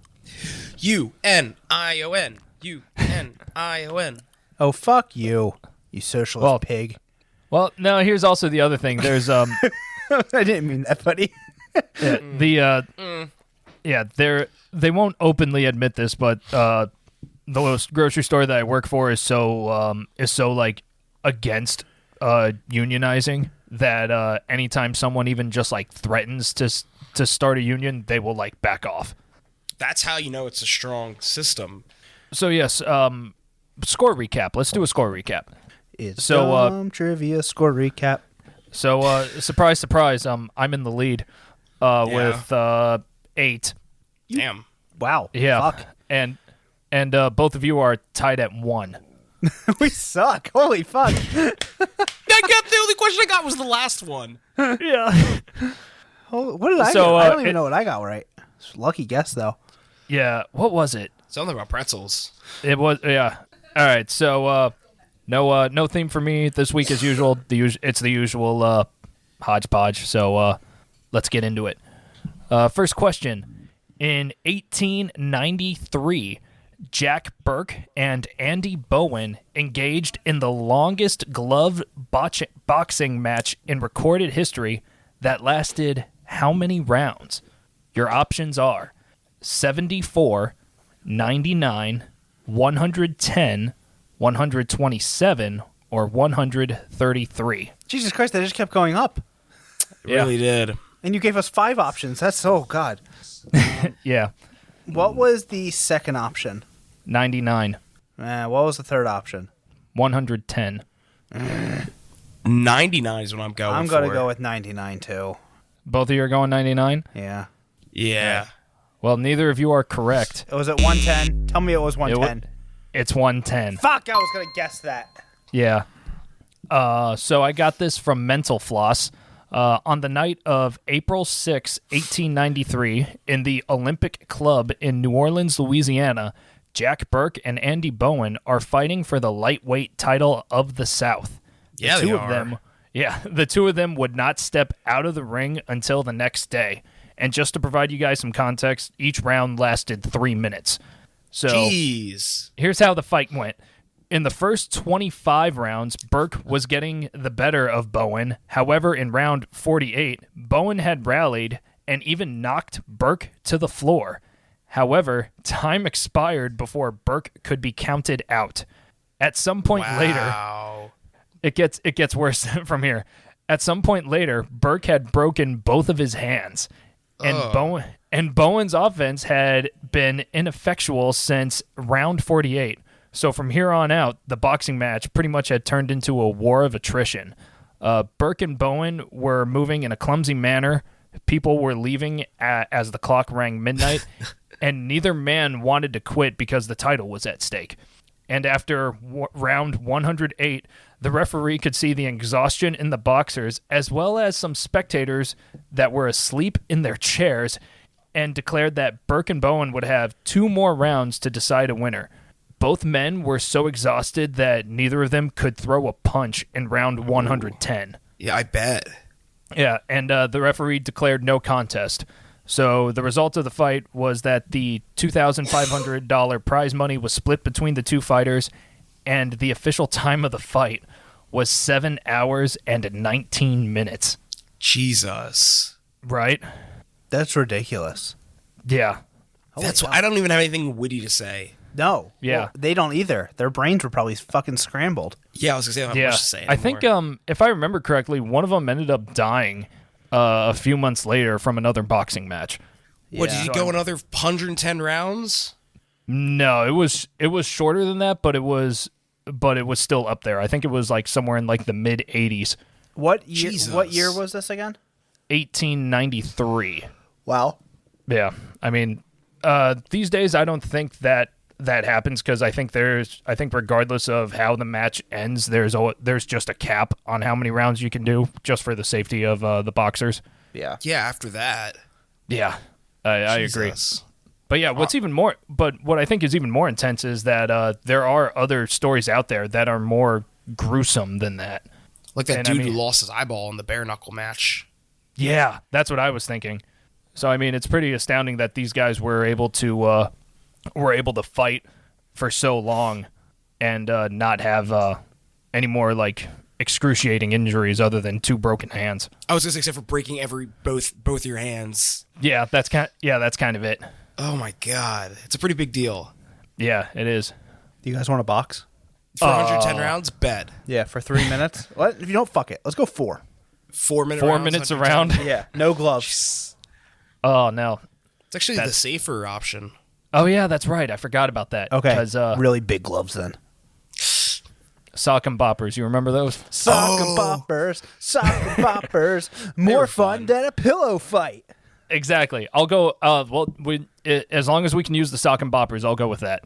UNION. UNION. Oh, fuck you, you socialist pig. Well, no. Here's also the other thing. There's I didn't mean that, buddy. They won't openly admit this, but the grocery store that I work for is so like against unionizing that anytime someone even just like threatens to start a union, they will like back off. That's how you know it's a strong system. So yes, score recap. Let's do a score recap. It's So, trivia score recap. So surprise, surprise. I'm in the lead with 8. Damn. Wow. Yeah, Fuck. and both of you are tied at 1. We suck. Holy fuck. The only question I got was the last one. Yeah. Oh, what did I So, get? I don't even know what I got right. It's a lucky guess, though. Yeah. What was it? Something about pretzels. It was. Yeah. All right. So no theme for me this week as usual. It's the usual hodgepodge. So let's get into it. First question. In 1893, Jack Burke and Andy Bowen engaged in the longest glove boxing match in recorded history that lasted how many rounds? Your options are 74, 99, 110, 127, or 133. Jesus Christ, that just kept going up. It really did. And you gave us 5 options. That's so God. Yeah. What was the second option? 99. What was the third option? 110. 99 is what I'm going for. I'm going to go with 99, too. Both of you are going 99? Yeah. Yeah. Well, neither of you are correct. It was at 110. Tell me it was 110. It's 110. Fuck, I was going to guess that. Yeah. So I got this from Mental Floss. On the night of April 6, 1893, in the Olympic Club in New Orleans, Louisiana, Jack Burke and Andy Bowen are fighting for the lightweight title of the South. Yeah, the two of them would not step out of the ring until the next day. And just to provide you guys some context, each round lasted 3 minutes. So Jeez. here's how the fight went. In the first 25 rounds, Burke was getting the better of Bowen. However, in round 48, Bowen had rallied and even knocked Burke to the floor. However, time expired before Burke could be counted out. At some point later, it gets worse from here. At some point later, Burke had broken both of his hands, and Bowen's offense had been ineffectual since round 48. So from here on out, the boxing match pretty much had turned into a war of attrition. Burke and Bowen were moving in a clumsy manner. People were leaving as the clock rang midnight, and neither man wanted to quit because the title was at stake. And after round 108, the referee could see the exhaustion in the boxers, as well as some spectators that were asleep in their chairs, and declared that Burke and Bowen would have 2 more rounds to decide a winner. Both men were so exhausted that neither of them could throw a punch in round 110. Yeah, I bet. Yeah, and the referee declared no contest. So the result of the fight was that the $2,500 prize money was split between the two fighters, and the official time of the fight was 7 hours and 19 minutes. Jesus. Right? That's ridiculous. Yeah. That's why I don't even have anything witty to say. No. Yeah. Well, they don't either. Their brains were probably fucking scrambled. Yeah, I was going to say I don't have much to say anymore. I think, if I remember correctly, one of them ended up dying a few months later from another boxing match. What, Yeah. did you go another 110 rounds? No, it was shorter than that, but it was still up there. I think it was like somewhere in like the mid 80s. What year? Jesus. What year was this again? 1893. Wow. Yeah, I mean, these days I don't think that happens because I think regardless of how the match ends, there's just a cap on how many rounds you can do just for the safety of the boxers. Yeah. Yeah, after that. Yeah, I agree. Jesus. But yeah, what I think is even more intense is that there are other stories out there that are more gruesome than that. Like that And dude I mean- who lost his eyeball in the bare knuckle match. Yeah, that's what I was thinking. So I mean, it's pretty astounding that these guys were able to fight for so long and not have any more like excruciating injuries other than 2 broken hands. I was going to say, except for breaking both your hands. Yeah, that's kind of it. Oh my God. It's a pretty big deal. Yeah, it is. Do you guys want a box? For 110 rounds, bet. Yeah, for 3 minutes. What? If you don't, fuck it. Let's go 4. 4 minutes 4 minutes around. Yeah. No gloves. Oh no. It's actually the safer option. Oh yeah, that's right. I forgot about that. Okay. Because really big gloves then. sock and boppers. You remember those? Sock and boppers. Sock and boppers. More were fun fun. than a pillow fight. Exactly. I'll go. As long as we can use the sock and boppers, I'll go with that.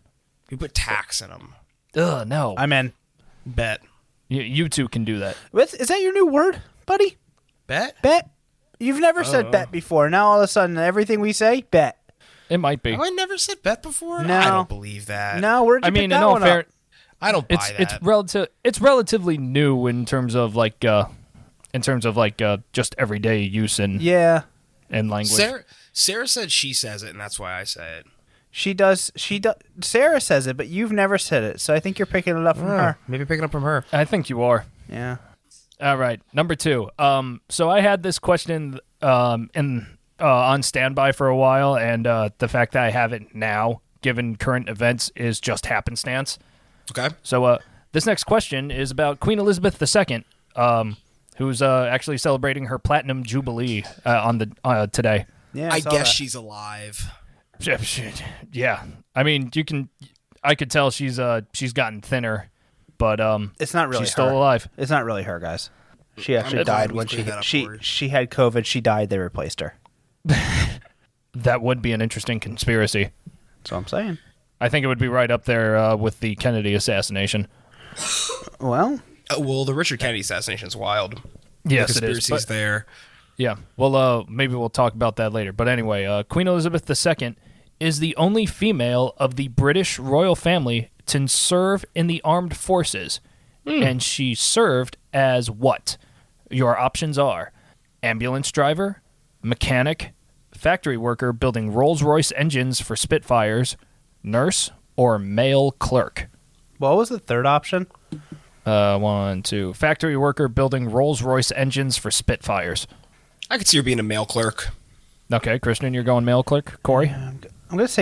We put tax in them. Ugh, no. I'm in. Bet. You two can do that. Is that your new word, buddy? Bet? Bet? You've never said bet before. Now all of a sudden, everything we say, bet. It might be. Have I never said bet before? No. I don't believe that. No, where'd you pick in that all one fair, up? I don't buy that. it's relatively new in terms of just everyday use and Yeah, language. Sarah said she says it, and that's why I say it. she does. Sarah says it, but you've never said it, so I think you're picking it up from her. Maybe picking up from her. I think you are. Yeah. All right, number 2. So I had this question on standby for a while, and the fact that I have it now, given current events, is just happenstance. Okay. So this next question is about Queen Elizabeth II, who's actually celebrating her platinum jubilee today. Yeah. I saw guess that. she's alive. Yeah, I mean, I could tell she's gotten thinner, but It's not really she's her. still alive. It's not really her, guys. She actually glad died we when cleared that up for her. she had COVID. She died. They replaced her. That would be an interesting conspiracy. That's what I'm saying. I think it would be right up there with the Kennedy assassination. Well, Well, the Richard Kennedy assassination is wild. Yes, the it is. conspiracy's there. Yeah. Well, maybe we'll talk about that later. But anyway, Queen Elizabeth II is the only female of the British royal family to serve in the armed forces. And she served as what? Your options are ambulance driver, mechanic, factory worker building Rolls-Royce engines for Spitfires, nurse, or mail clerk. what was the third option? 1, 2. Factory worker building Rolls-Royce engines for Spitfires. I could see her being a mail clerk. Okay, Christian, you're going mail clerk. Corey? I'm just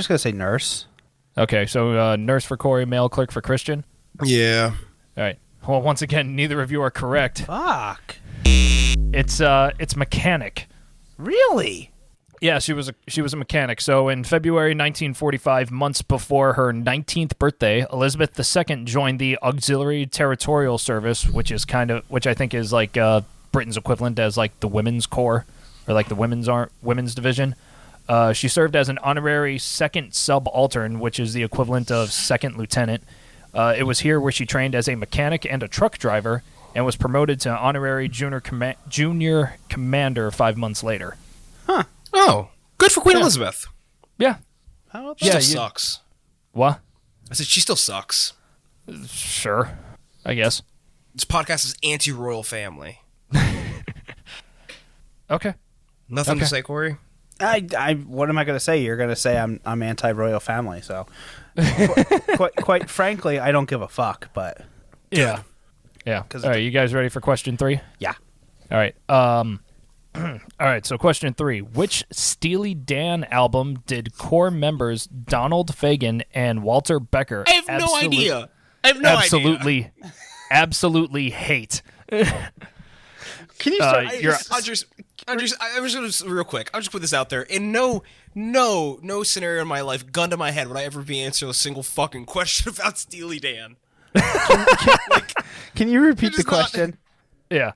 gonna say nurse. Okay, so nurse for Corey, mail clerk for Christian. Yeah. All right. Well, once again, neither of you are correct. Fuck. It's mechanic. Really? Yeah, she was a mechanic. So in February 1945, months before her 19th birthday, Elizabeth II joined the Auxiliary Territorial Service, which I think is like Britain's equivalent as like the Women's Corps or like the Women's Division. She served as an honorary second subaltern, which is the equivalent of second lieutenant. It was here where she trained as a mechanic and a truck driver, and was promoted to honorary junior commander 5 months later. Huh. Oh, good for Queen Elizabeth. Yeah. How about She that? still sucks. What? I said she still sucks. Sure. I guess. This podcast is anti-royal family. Okay. Nothing to say, Corey? What am I going to say? You're going to say I'm anti-royal family, so quite frankly, I don't give a fuck, but Yeah. Yeah. All right, you guys ready for question 3? yeah. All right. All right, so question 3. Which Steely Dan album did core members Donald Fagen and Walter Becker I have no idea. absolutely hate? Can you start? I'm just real quick. I'll just put this out there. In no scenario in my life, gun to my head, would I ever be answering a single fucking question about Steely Dan. Can you repeat the question? Yeah.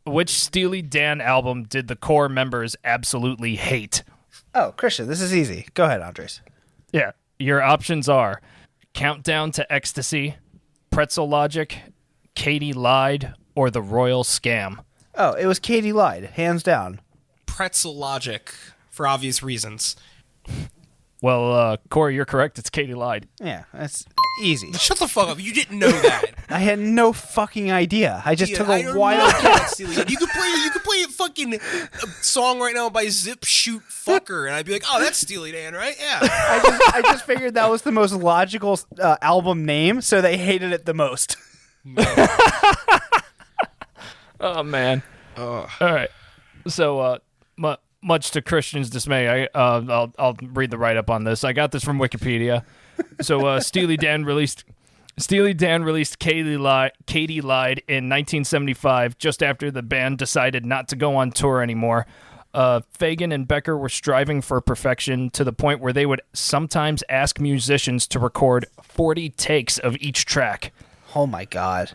Which Steely Dan album did the core members absolutely hate? Oh, Christian, this is easy. Go ahead, Andres. Yeah. Your options are Countdown to Ecstasy, Pretzel Logic, Katie Lied, or The Royal Scam. Oh, it was Katie Lied, hands down. Pretzel Logic, for obvious reasons. Well, Corey, you're correct. It's Katie Lied. Yeah, that's easy. Shut the fuck up. You didn't know that. I had no fucking idea. I just took a wild. You could play a fucking song right now by Zip Shoot Fucker, and I'd be like, oh, that's Steely Dan, right? Yeah. I just figured that was the most logical album name, so they hated it the most. Oh man. All right. So, much to Christian's dismay, I'll read the write up on this. I got this from Wikipedia. So, Steely Dan released Katie Lied in 1975, just after the band decided not to go on tour anymore. Fagen and Becker were striving for perfection to the point where they would sometimes ask musicians to record 40 takes of each track. Oh my god.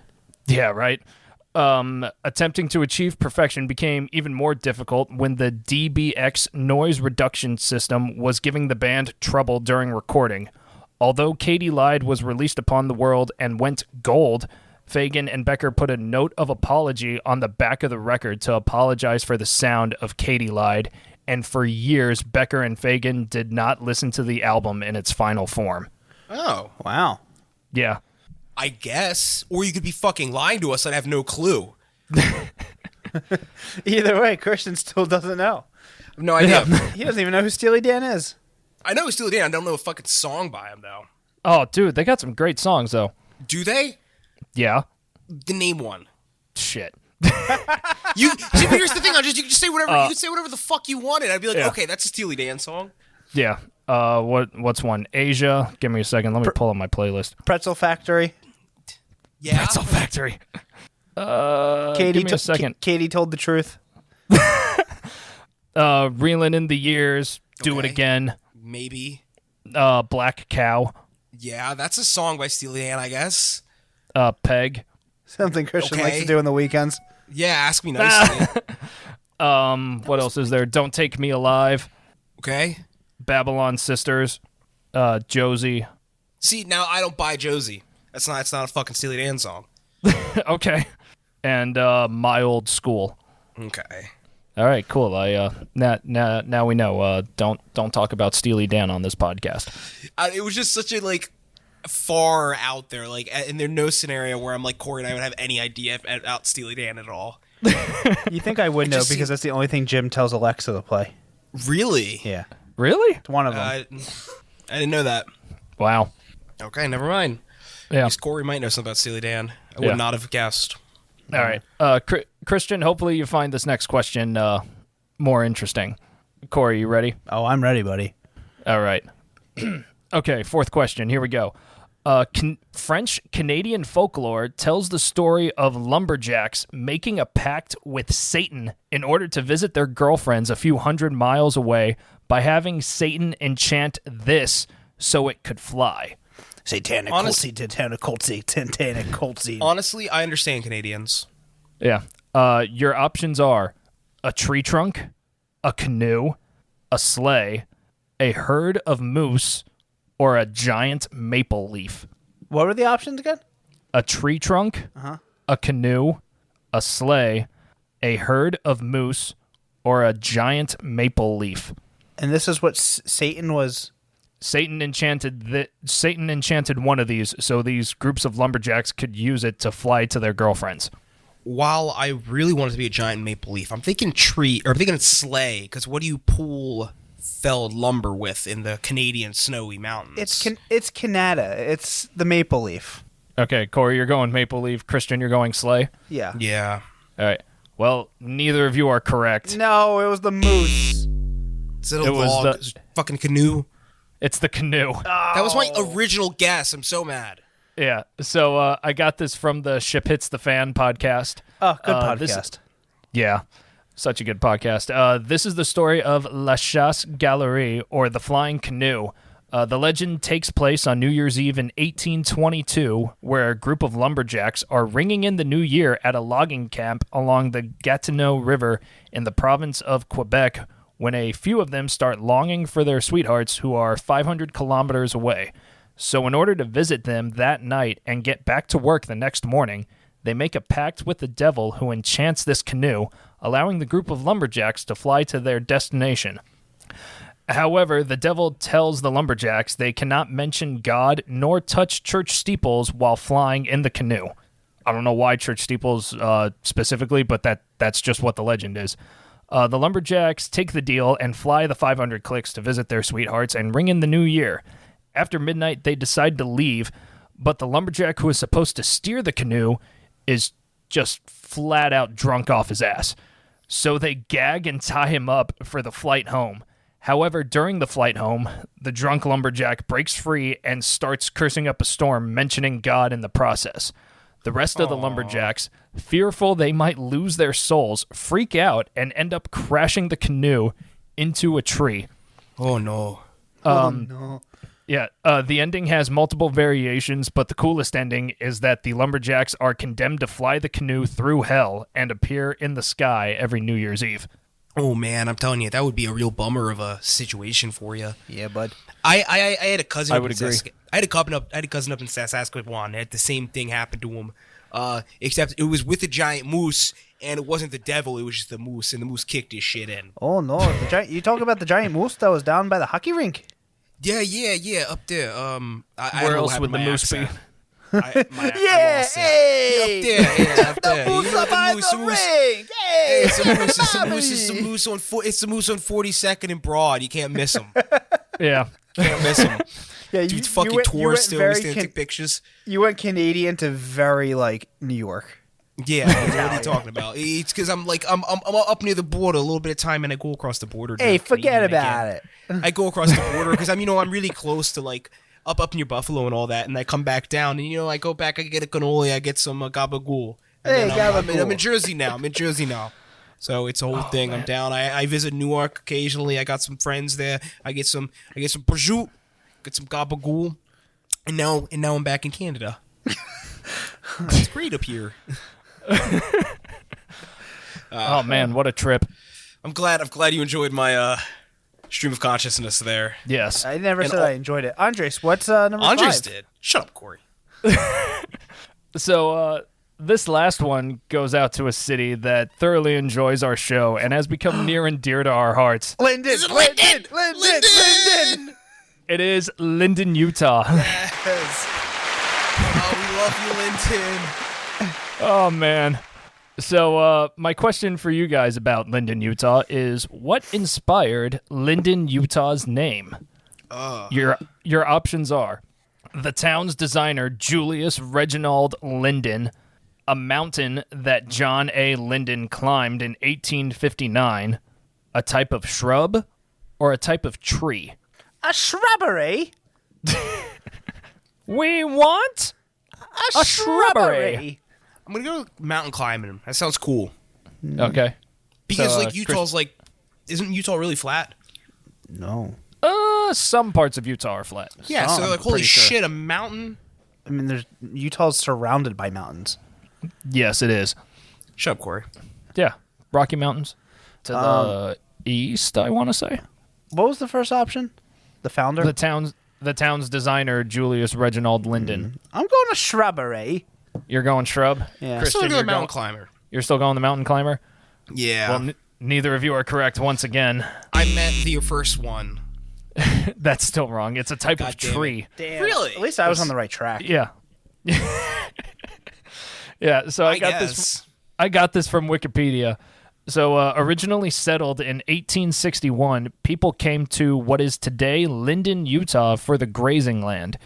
Yeah, right. Attempting to achieve perfection became even more difficult when the DBX noise reduction system was giving the band trouble during recording. Although Katie Lied was released upon the world and went gold, Fagen and Becker put a note of apology on the back of the record to apologize for the sound of Katie Lied, and for years Becker and Fagen did not listen to the album in its final form. Oh. Wow. Yeah. I guess. Or you could be fucking lying to us and have no clue. Either way, Christian still doesn't know. No idea. He doesn't even know who Steely Dan is. I know Steely Dan. I don't know a fucking song by him, though. Oh, dude, they got some great songs, though. Do they? Yeah. Name one. Shit. Here's the thing. You can just say whatever. You can say whatever the fuck you wanted. I'd be like, Yeah. okay, that's a Steely Dan song. Yeah. What's one? Asia. Give me a second. Let me pull up my playlist. Pretzel Factory. Yeah. Pretzel Factory. Katie, give me a second. Katie told the truth. Reeling in the Years. Do It Okay. Again. Maybe. Black Cow. Yeah, that's a song by Steely Dan, I guess. Peg. Something Christian Okay. likes to do on the weekends. Yeah, ask me nicely. What else is there? Don't Take Me Alive. Okay. Babylon Sisters. Josie. See, now I don't buy Josie. It's not a fucking Steely Dan song. Okay. And My Old School. Okay. All right, cool. Now we know. Don't talk about Steely Dan on this podcast. It was just such a far out there, and there's no scenario where I'm like Corey and I would have any idea about Steely Dan at all. You think I would know because that's the only thing Jim tells Alexa to play. Really? Yeah, Really? it's one of them. I didn't know that. Wow. Okay, never mind. Yeah. At least Corey might know something about Steely Dan. I would Yeah. not have guessed. All right. Christian, hopefully you find this next question more interesting. Corey, you ready? Oh, I'm ready, buddy. All right. Okay, fourth question. Here we go. French-Canadian folklore tells the story of lumberjacks making a pact with Satan in order to visit their girlfriends a few hundred miles away by having Satan enchant this so it could fly. Satanic culty. Honestly, I understand Canadians. Yeah. Your options are a tree trunk, a canoe, a sleigh, a herd of moose, or a giant maple leaf. What were the options again? A tree trunk, a canoe, a sleigh, a herd of moose, or a giant maple leaf. And this is what Satan was. Satan enchanted one of these, so these groups of lumberjacks could use it to fly to their girlfriends. While I really want it to be a giant maple leaf, I'm thinking tree, or I'm thinking sleigh, because what do you pull felled lumber with in the Canadian snowy mountains? It's Canada. It's the maple leaf. Okay, Corey, you're going maple leaf. Christian, you're going sleigh. Yeah. Yeah. All right. Well, neither of you are correct. No, it was the moose. Is it a log? Fucking canoe? It's the canoe. That was my original guess. I'm so mad. Yeah. So I got this from the Ship Hits the Fan podcast. Oh, good podcast. Yeah. Such a good podcast. This is the story of La Chasse Galerie, or the Flying Canoe. The legend takes place on New Year's Eve in 1822, where a group of lumberjacks are ringing in the new year at a logging camp along the Gatineau River in the province of Quebec, when a few of them start longing for their sweethearts who are 500 kilometers away. So in order to visit them that night and get back to work the next morning, they make a pact with the devil who enchants this canoe, allowing the group of lumberjacks to fly to their destination. However, the devil tells the lumberjacks they cannot mention God nor touch church steeples while flying in the canoe. I don't know why church steeples specifically, but that's just what the legend is. The lumberjacks take the deal and fly the 500 clicks to visit their sweethearts and ring in the new year. After midnight, they decide to leave, but the lumberjack who is supposed to steer the canoe is just flat out drunk off his ass. So they gag and tie him up for the flight home. However, during the flight home, the drunk lumberjack breaks free and starts cursing up a storm, mentioning God in the process. The rest of the lumberjacks, fearful they might lose their souls, freak out and end up crashing the canoe into a tree. Oh, no. No. Yeah, the ending has multiple variations, but the coolest ending is that the lumberjacks are condemned to fly the canoe through hell and appear in the sky every New Year's Eve. Oh, man, I'm telling you, that would be a real bummer of a situation for you. Yeah, bud. I had a cousin. I would agree. I had a cousin up in Saskatchewan. Had the same thing happen to him, except it was with a giant moose, and it wasn't the devil. It was just the moose, and the moose kicked his shit in. Oh no! You talk about the giant moose that was down by the hockey rink? Yeah, up there. Where else would the moose be? Yeah, hey! Up there. The moose up by the rink! Hey! It's a moose on 42nd and Broad. You can't miss him. Yeah. Can't miss him. Yeah, Dude's fucking tourists still. He's gonna take pictures. You went Canadian to very New York. Yeah, what are you talking about? It's because I'm up near the border a little bit of time, and I go across the border. Hey, forget about it. I go across the border because I'm really close to up near Buffalo and all that, and I come back down, and I go back, I get a cannoli, I get some gabagool. Hey, gabagool. I'm in Jersey now. So it's a whole thing. Man. I'm down. I visit Newark occasionally. I got some friends there. I get some prosciutto, get some gabagool, and now I'm back in Canada. It's great up here. Oh man, what a trip! I'm glad you enjoyed my stream of consciousness there. Yes, I never said I enjoyed it. Andres, what's number 5? Andres did. Shut up, Corey. So this last one goes out to a city that thoroughly enjoys our show and has become near and dear to our hearts. Linden. It is Linden, Utah. Yes. Oh, we love you, Linden. Oh, man. So my question for you guys about Linden, Utah is, what inspired Linden, Utah's name? Your options are the town's designer, Julius Reginald Linden, a mountain that John A. Linden climbed in 1859, a type of shrub, or a type of tree? A shrubbery? We want a shrubbery. I'm gonna go mountain climbing. That sounds cool. Okay. Because So, like Utah's like, isn't Utah really flat? No. Some parts of Utah are flat. Yeah. So they're like, holy pretty sure. shit, a mountain. I mean, Utah's surrounded by mountains. Yes, it is. Shut up, Corey. Yeah. Rocky Mountains to the east, I want to say. What was the first option? The founder? The town's designer, Julius Reginald Linden. I'm going to shrubbery. You're going shrub? Yeah. Still Christian, go you're mountain going, climber. you're still going the mountain climber? Yeah. Well, neither of you are correct once again. I meant the first one. That's still wrong. It's a type God of damn it. tree. Damn. Really? At least I was on the right track. Yeah. Yeah, so I got this. I got this from Wikipedia. So originally settled in 1861, people came to what is today Linden, Utah for the grazing land.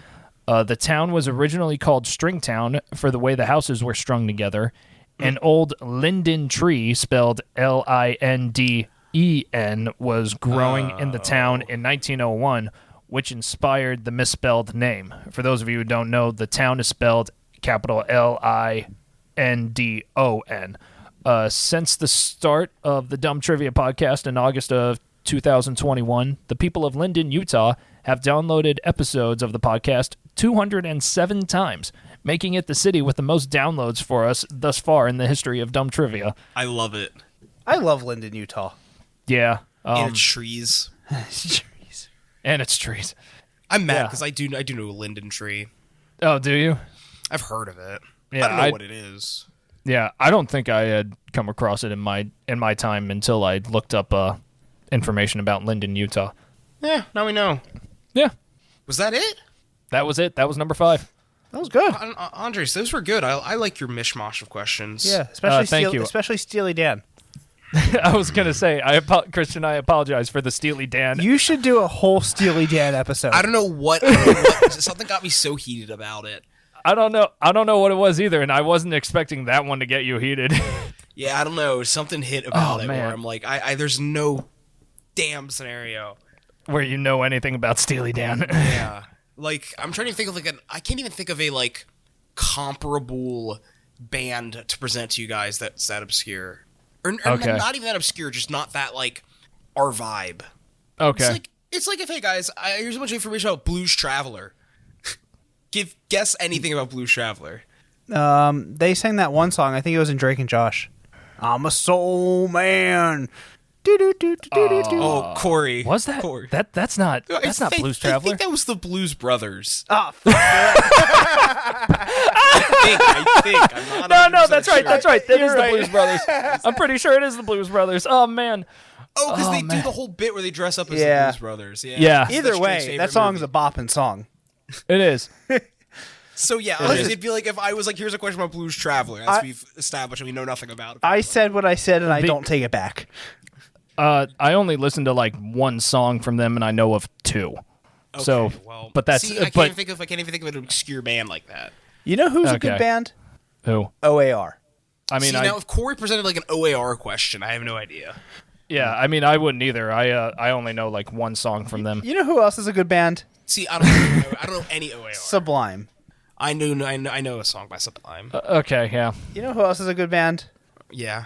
The town was originally called Stringtown for the way the houses were strung together. An old linden tree, spelled Lindeen, was growing in the town in 1901, which inspired the misspelled name. For those of you who don't know, the town is spelled capital Lindon. Since the start of the Dumb Trivia podcast in August of 2021, the people of Linden, Utah, have downloaded episodes of the podcast 207 times, making it the city with the most downloads for us thus far in the history of Dumb Trivia. I love it. I love Linden, Utah. Yeah. And its trees. Jeez. And its trees. I'm mad Yeah. because I do know a linden tree. Oh, do you? I've heard of it. Yeah, I don't know what it is. Yeah, I don't think I had come across it in my time until I looked up information about Linden, Utah. Yeah, now we know. Yeah, Was that it? that was it. That was number 5. That was good. Andres, those were good. I like your mishmash of questions. Yeah, especially thank you. especially Steely Dan. I was gonna say, Christian, I apologize for the Steely Dan. You should do a whole Steely Dan episode. I don't know what something got me so heated about it. I don't know what it was either, and I wasn't expecting that one to get you heated. Yeah, I don't know. Something hit about it man. where I'm like, there's no damn scenario. Where you know anything about Steely Dan. Yeah. Like, I'm trying to think of I can't even think of a comparable band to present to you guys that's that obscure. Or Okay. not even that obscure, just not that our vibe. Okay. It's like if, hey guys, here's a bunch of information about Blues Traveler. Guess anything about Blues Traveler. They sang that one song. I think it was in Drake and Josh. I'm a soul man. Oh, Corey. Was that? Corey. That's not Blues I Traveler. think that was the Blues Brothers. Oh, fuck. I think. I'm not No, 100% that's right. sure. That's right. That is You're the right. Blues Brothers. I'm pretty sure it is the Blues Brothers. Oh man. Oh, because they man. do the whole bit where they dress up as Yeah. the Blues Brothers. Yeah. Yeah. That's Either Drake's way, favorite that song's movie. a bopping song. It is. So yeah, it'd be like if I was like, here's a question about Blues Traveler, as we've established and we know nothing about it. I said what I said, and I don't take it back. I only listened to one song from them, and I know of 2. Okay, So, well, but that's see, I can't even think of an obscure band like that. You know who's a Okay. good band? who? OAR. I mean, See, now if Corey presented an OAR question, I have no idea. I mean, I wouldn't either. I only know one song from them. You know who else is a good band? See, I don't know any OAR. Sublime. I know a song by Sublime. Okay, yeah. You know who else is a good band? Yeah,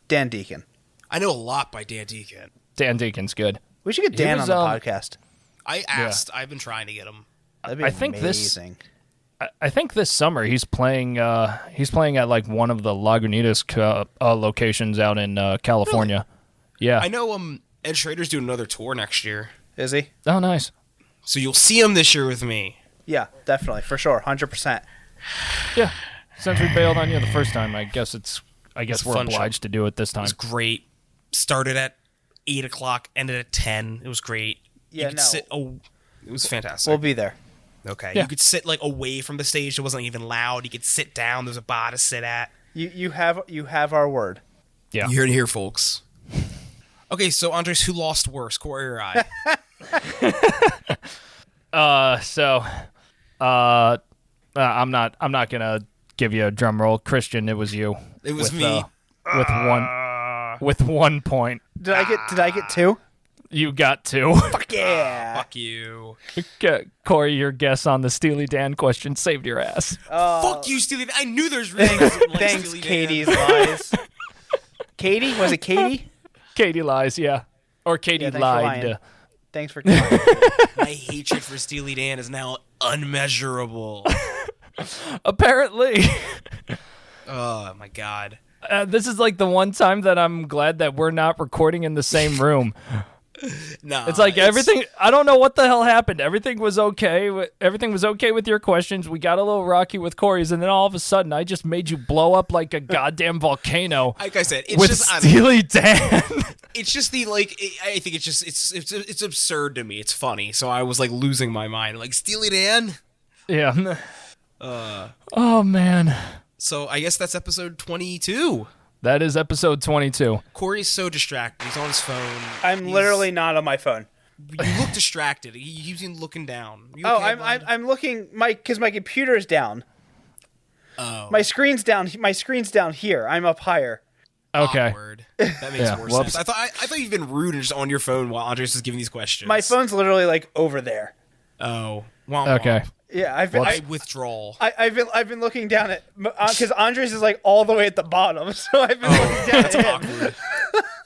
Dan Deacon. I know a lot by Dan Deacon. Dan Deacon's good. We should get Dan was, on the podcast. I asked. I've been trying to get him. That'd be I think this- amazing. I think this summer he's playing at one of the Lagunitas locations out in California. Yeah. I know Ed Schrader's doing another tour next year, Is he? Oh, nice. so you'll see him this year with me. Yeah, definitely, for sure, 100%. Yeah. Since we bailed on you the first time, I guess we're fun show. obliged to do it this time. It was great. Started at 8:00, ended at 10. It was great. Yeah, you could no. sit. It was fantastic. We'll be there. Okay, Yeah. you could sit away from the stage. It wasn't even loud. You could sit down. There's a bar to sit at. You have our word. Yeah. You heard it here, folks. Okay, so Andres, who lost worse, Corey or I? I'm not gonna give you a drum roll. Christian, it was you. It was me. With 1 point. Did I get 2? You got to. Fuck yeah. Fuck you. Corey, your guess on the Steely Dan question saved your ass. Fuck you, Steely Dan. I knew there's reasons. Thanks, Steely Katie's Dan. lies. Katie? Was it Katie? Katie lies, yeah. Or Katie thanks for lied. lying. Thanks for coming. My hatred for Steely Dan is now unmeasurable. Apparently. Oh, my God. This is like the one time that I'm glad that we're not recording in the same room. No, It's like everything. I don't know what the hell happened. Everything was okay. Everything was okay with your questions. We got a little rocky with Corey's, and then all of a sudden, I just made you blow up like a goddamn volcano. Like I said, it's with just Steely Dan. It's just the I think it's just it's absurd to me. It's funny, so I was like losing my mind. Like Steely Dan. Yeah. Oh man. So I guess that's episode 22. That is episode 22. Corey's so distracted. He's on his phone. I'm literally not on my phone. You look distracted. He's even looking down. You Oh, okay, bud? I'm looking because my computer's down. Oh. My screen's down. My screen's down here. I'm up higher. Okay. Awkward. That makes Yeah, more whoops. sense. I thought you've been rude and just on your phone while Andres is giving these questions. My phone's literally like over there. Oh. Womp Okay. womp. Yeah, I've I withdraw. I've been looking down at because Andres is like all the way at the bottom, so I've been looking down at him. Awkward.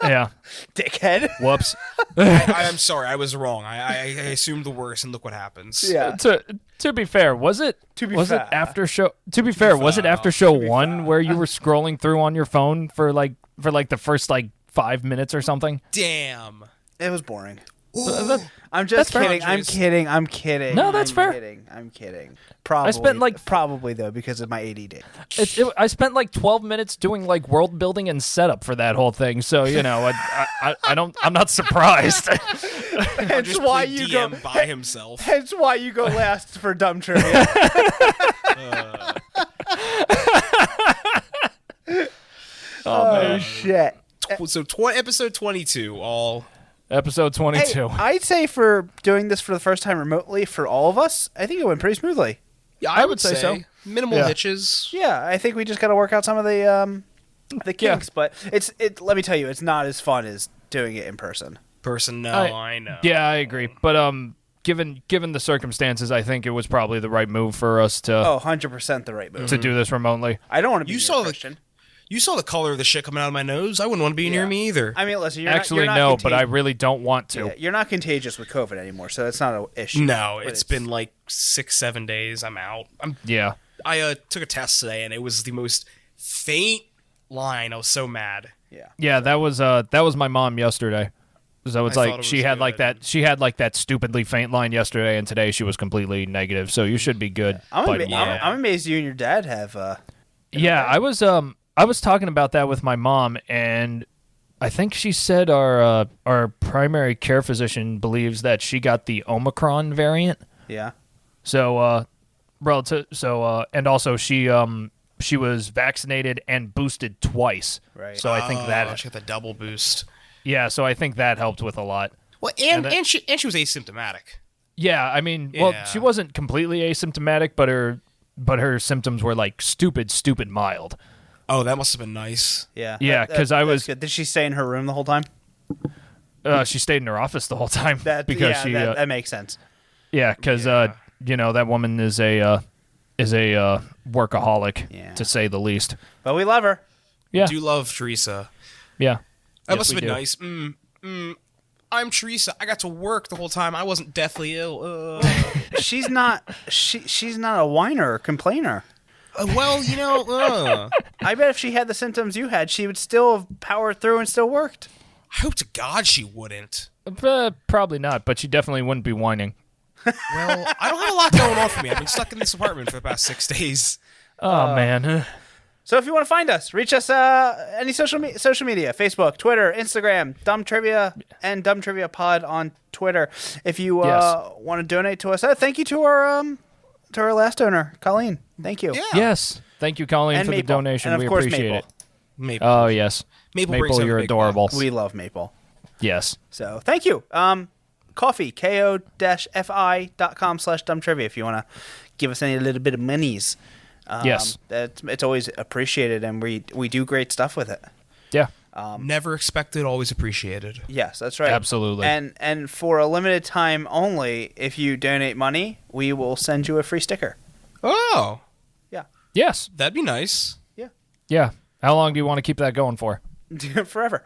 Yeah. Dickhead. Whoops. I'm sorry. I was wrong. I assumed the worst, and look what happens. Yeah. To be fair, was it after show? To be fair, was it after show 1 where you were scrolling through on your phone for like the first 5 minutes or something? Damn. It was boring. Ooh. I'm just fair, kidding. I'm Andres. kidding. I'm kidding. No, that's fair. I'm kidding. Probably. Probably though because of my ADD. I spent 12 minutes doing world building and setup for that whole thing, so I'm not surprised. Hence Just why played you DM go. by himself. Hence why you go last for dumb trivia. Oh shit. So episode 22. All. Episode 22. Hey, I'd say for doing this for the first time remotely for all of us, I think it went pretty smoothly. Yeah, I would say so. Minimal Yeah. hitches. Yeah, I think we just got to work out some of the kinks, but let me tell you, it's not as fun as doing it in person. No, I know. Yeah, I agree. But given the circumstances, I think it was probably the right move for us to 100% the right move. to do this remotely. I don't want to be You near saw the- Christian. You saw the color of the shit coming out of my nose. I wouldn't want to be near me either. I mean, listen, Actually, you're not no, but I contagious. really don't want to. Yeah, you're not contagious with COVID anymore, so that's not an issue. No, But it's been 6-7 days. I'm out. Yeah. I took a test today, and it was the most faint line. I was so mad. Yeah, that was my mom yesterday. So it's I like thought it she was had good. she had that stupidly faint line yesterday, and today she was completely negative. So you should be good. I'm But amazed you and your dad have. yeah, I was talking about that with my mom, and I think she said our primary care physician believes that she got the Omicron variant. Yeah. So, and also she was vaccinated and boosted twice. Right. So I think that she got the double boost. yeah. So I think that helped with a lot. Well, and she was asymptomatic. Yeah, I mean, well, Yeah. she wasn't completely asymptomatic, but her symptoms were stupid mild. Oh, that must have been nice. Yeah. Yeah, 'cause I that's was- good. Did she stay in her room the whole time? She stayed in her office the whole time That she that makes sense. yeah, because that woman is a workaholic Yeah. to say the least. But we love her. Yeah, Do love Teresa. yeah. That Yes, must have we been do. nice. I'm Teresa. I got to work the whole time. I wasn't deathly ill. She's not. She's not a whiner or complainer. Well, I bet if she had the symptoms you had, she would still have powered through and still worked. I hope to God she wouldn't. Probably not, but she definitely wouldn't be whining. Well, I don't have a lot going on for me. I've been stuck in this apartment for the past 6 days. Oh man. So if you want to find us, reach us any social media, Facebook, Twitter, Instagram, Dumb Trivia, and Dumb Trivia Pod on Twitter. If you Yes. want to donate to us, thank you to our last donor, Colleen. Thank you. Yeah. Yes. Thank you, Colleen, And for Maple. the donation. And of we course, appreciate Maple. it. Maple. Oh yes. Maple Maple, brings home you're big adorable. bucks. We love Maple. Yes. So thank you. Coffee, ko-fi.com/dumbtrivia if you want to give us any little bit of monies. Yes. It's always appreciated, and we do great stuff with it. Yeah. Never expected, always appreciated. Yes, that's right. Absolutely. And for a limited time only, if you donate money, we will send you a free sticker. Oh, Yeah. Yes. that'd be nice. Yeah. How long do you want to keep that going for? Forever.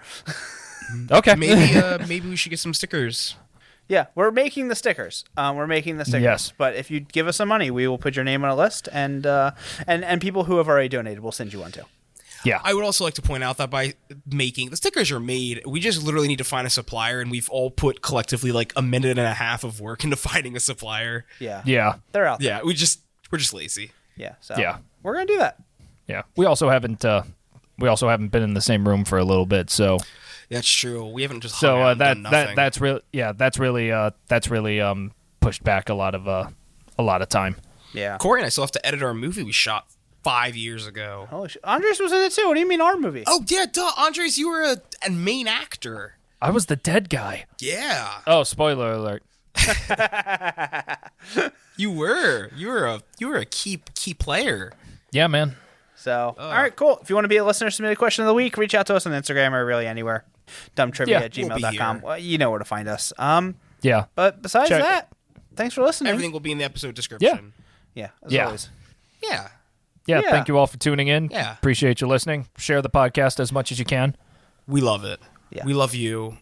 Okay. Maybe we should get some stickers. Yeah, we're making the stickers. Yes. But if you give us some money, we will put your name on a list, and people who have already donated, we'll send you one too. Yeah. I would also like to point out that by making the stickers are made, we just literally need to find a supplier, and we've all put collectively like a minute and a half of work into finding a supplier. Yeah. Yeah. They're out there. Yeah, we're just lazy. Yeah. So Yeah. we're gonna do that. Yeah. We also haven't been in the same room for a little bit, so That's true. We haven't just hung out and done nothing. that's really pushed back a lot of time. Yeah. Corey and I still have to edit our movie we shot 5 years ago. Holy shit. Andres was in it too. What do you mean our movie? Oh yeah, duh, Andres, you were a main actor. I was the dead guy. Yeah, Oh, spoiler alert. you were a key player. Yeah, man. So, all right, cool. If you want to be a listener submitted question of the week, reach out to us on Instagram or really anywhere. dumbtrivia@gmail.com. We'll Well, you know where to find us. Yeah. But besides Check. that, thanks for listening. Everything will be in the episode description. Yeah, as Yeah. always. Yeah. Yeah, Yeah. thank you all for tuning in. Yeah. Appreciate you listening. Share the podcast as much as you can. We love it. Yeah. We love you.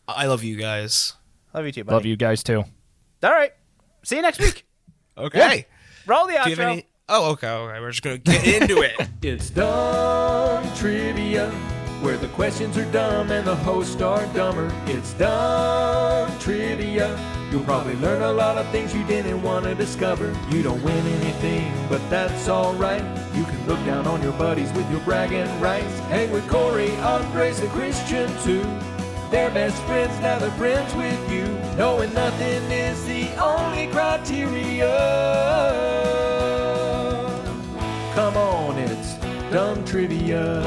I love you guys. Love you too, buddy. Love you guys too. All right. See you next week. Okay. Roll the Do you have outro. any? Oh, okay. We're just gonna get into it. It's Dumb Trivia, where the questions are dumb and the hosts are dumber. It's Dumb Trivia. You'll probably learn a lot of things you didn't want to discover. You don't win anything, but that's alright. You can look down on your buddies with your bragging rights. Hang with Corey, Andres, and Christian too. They're best friends, now they're friends with you. Knowing nothing is the only criteria. Come on, it's Dumb Trivia.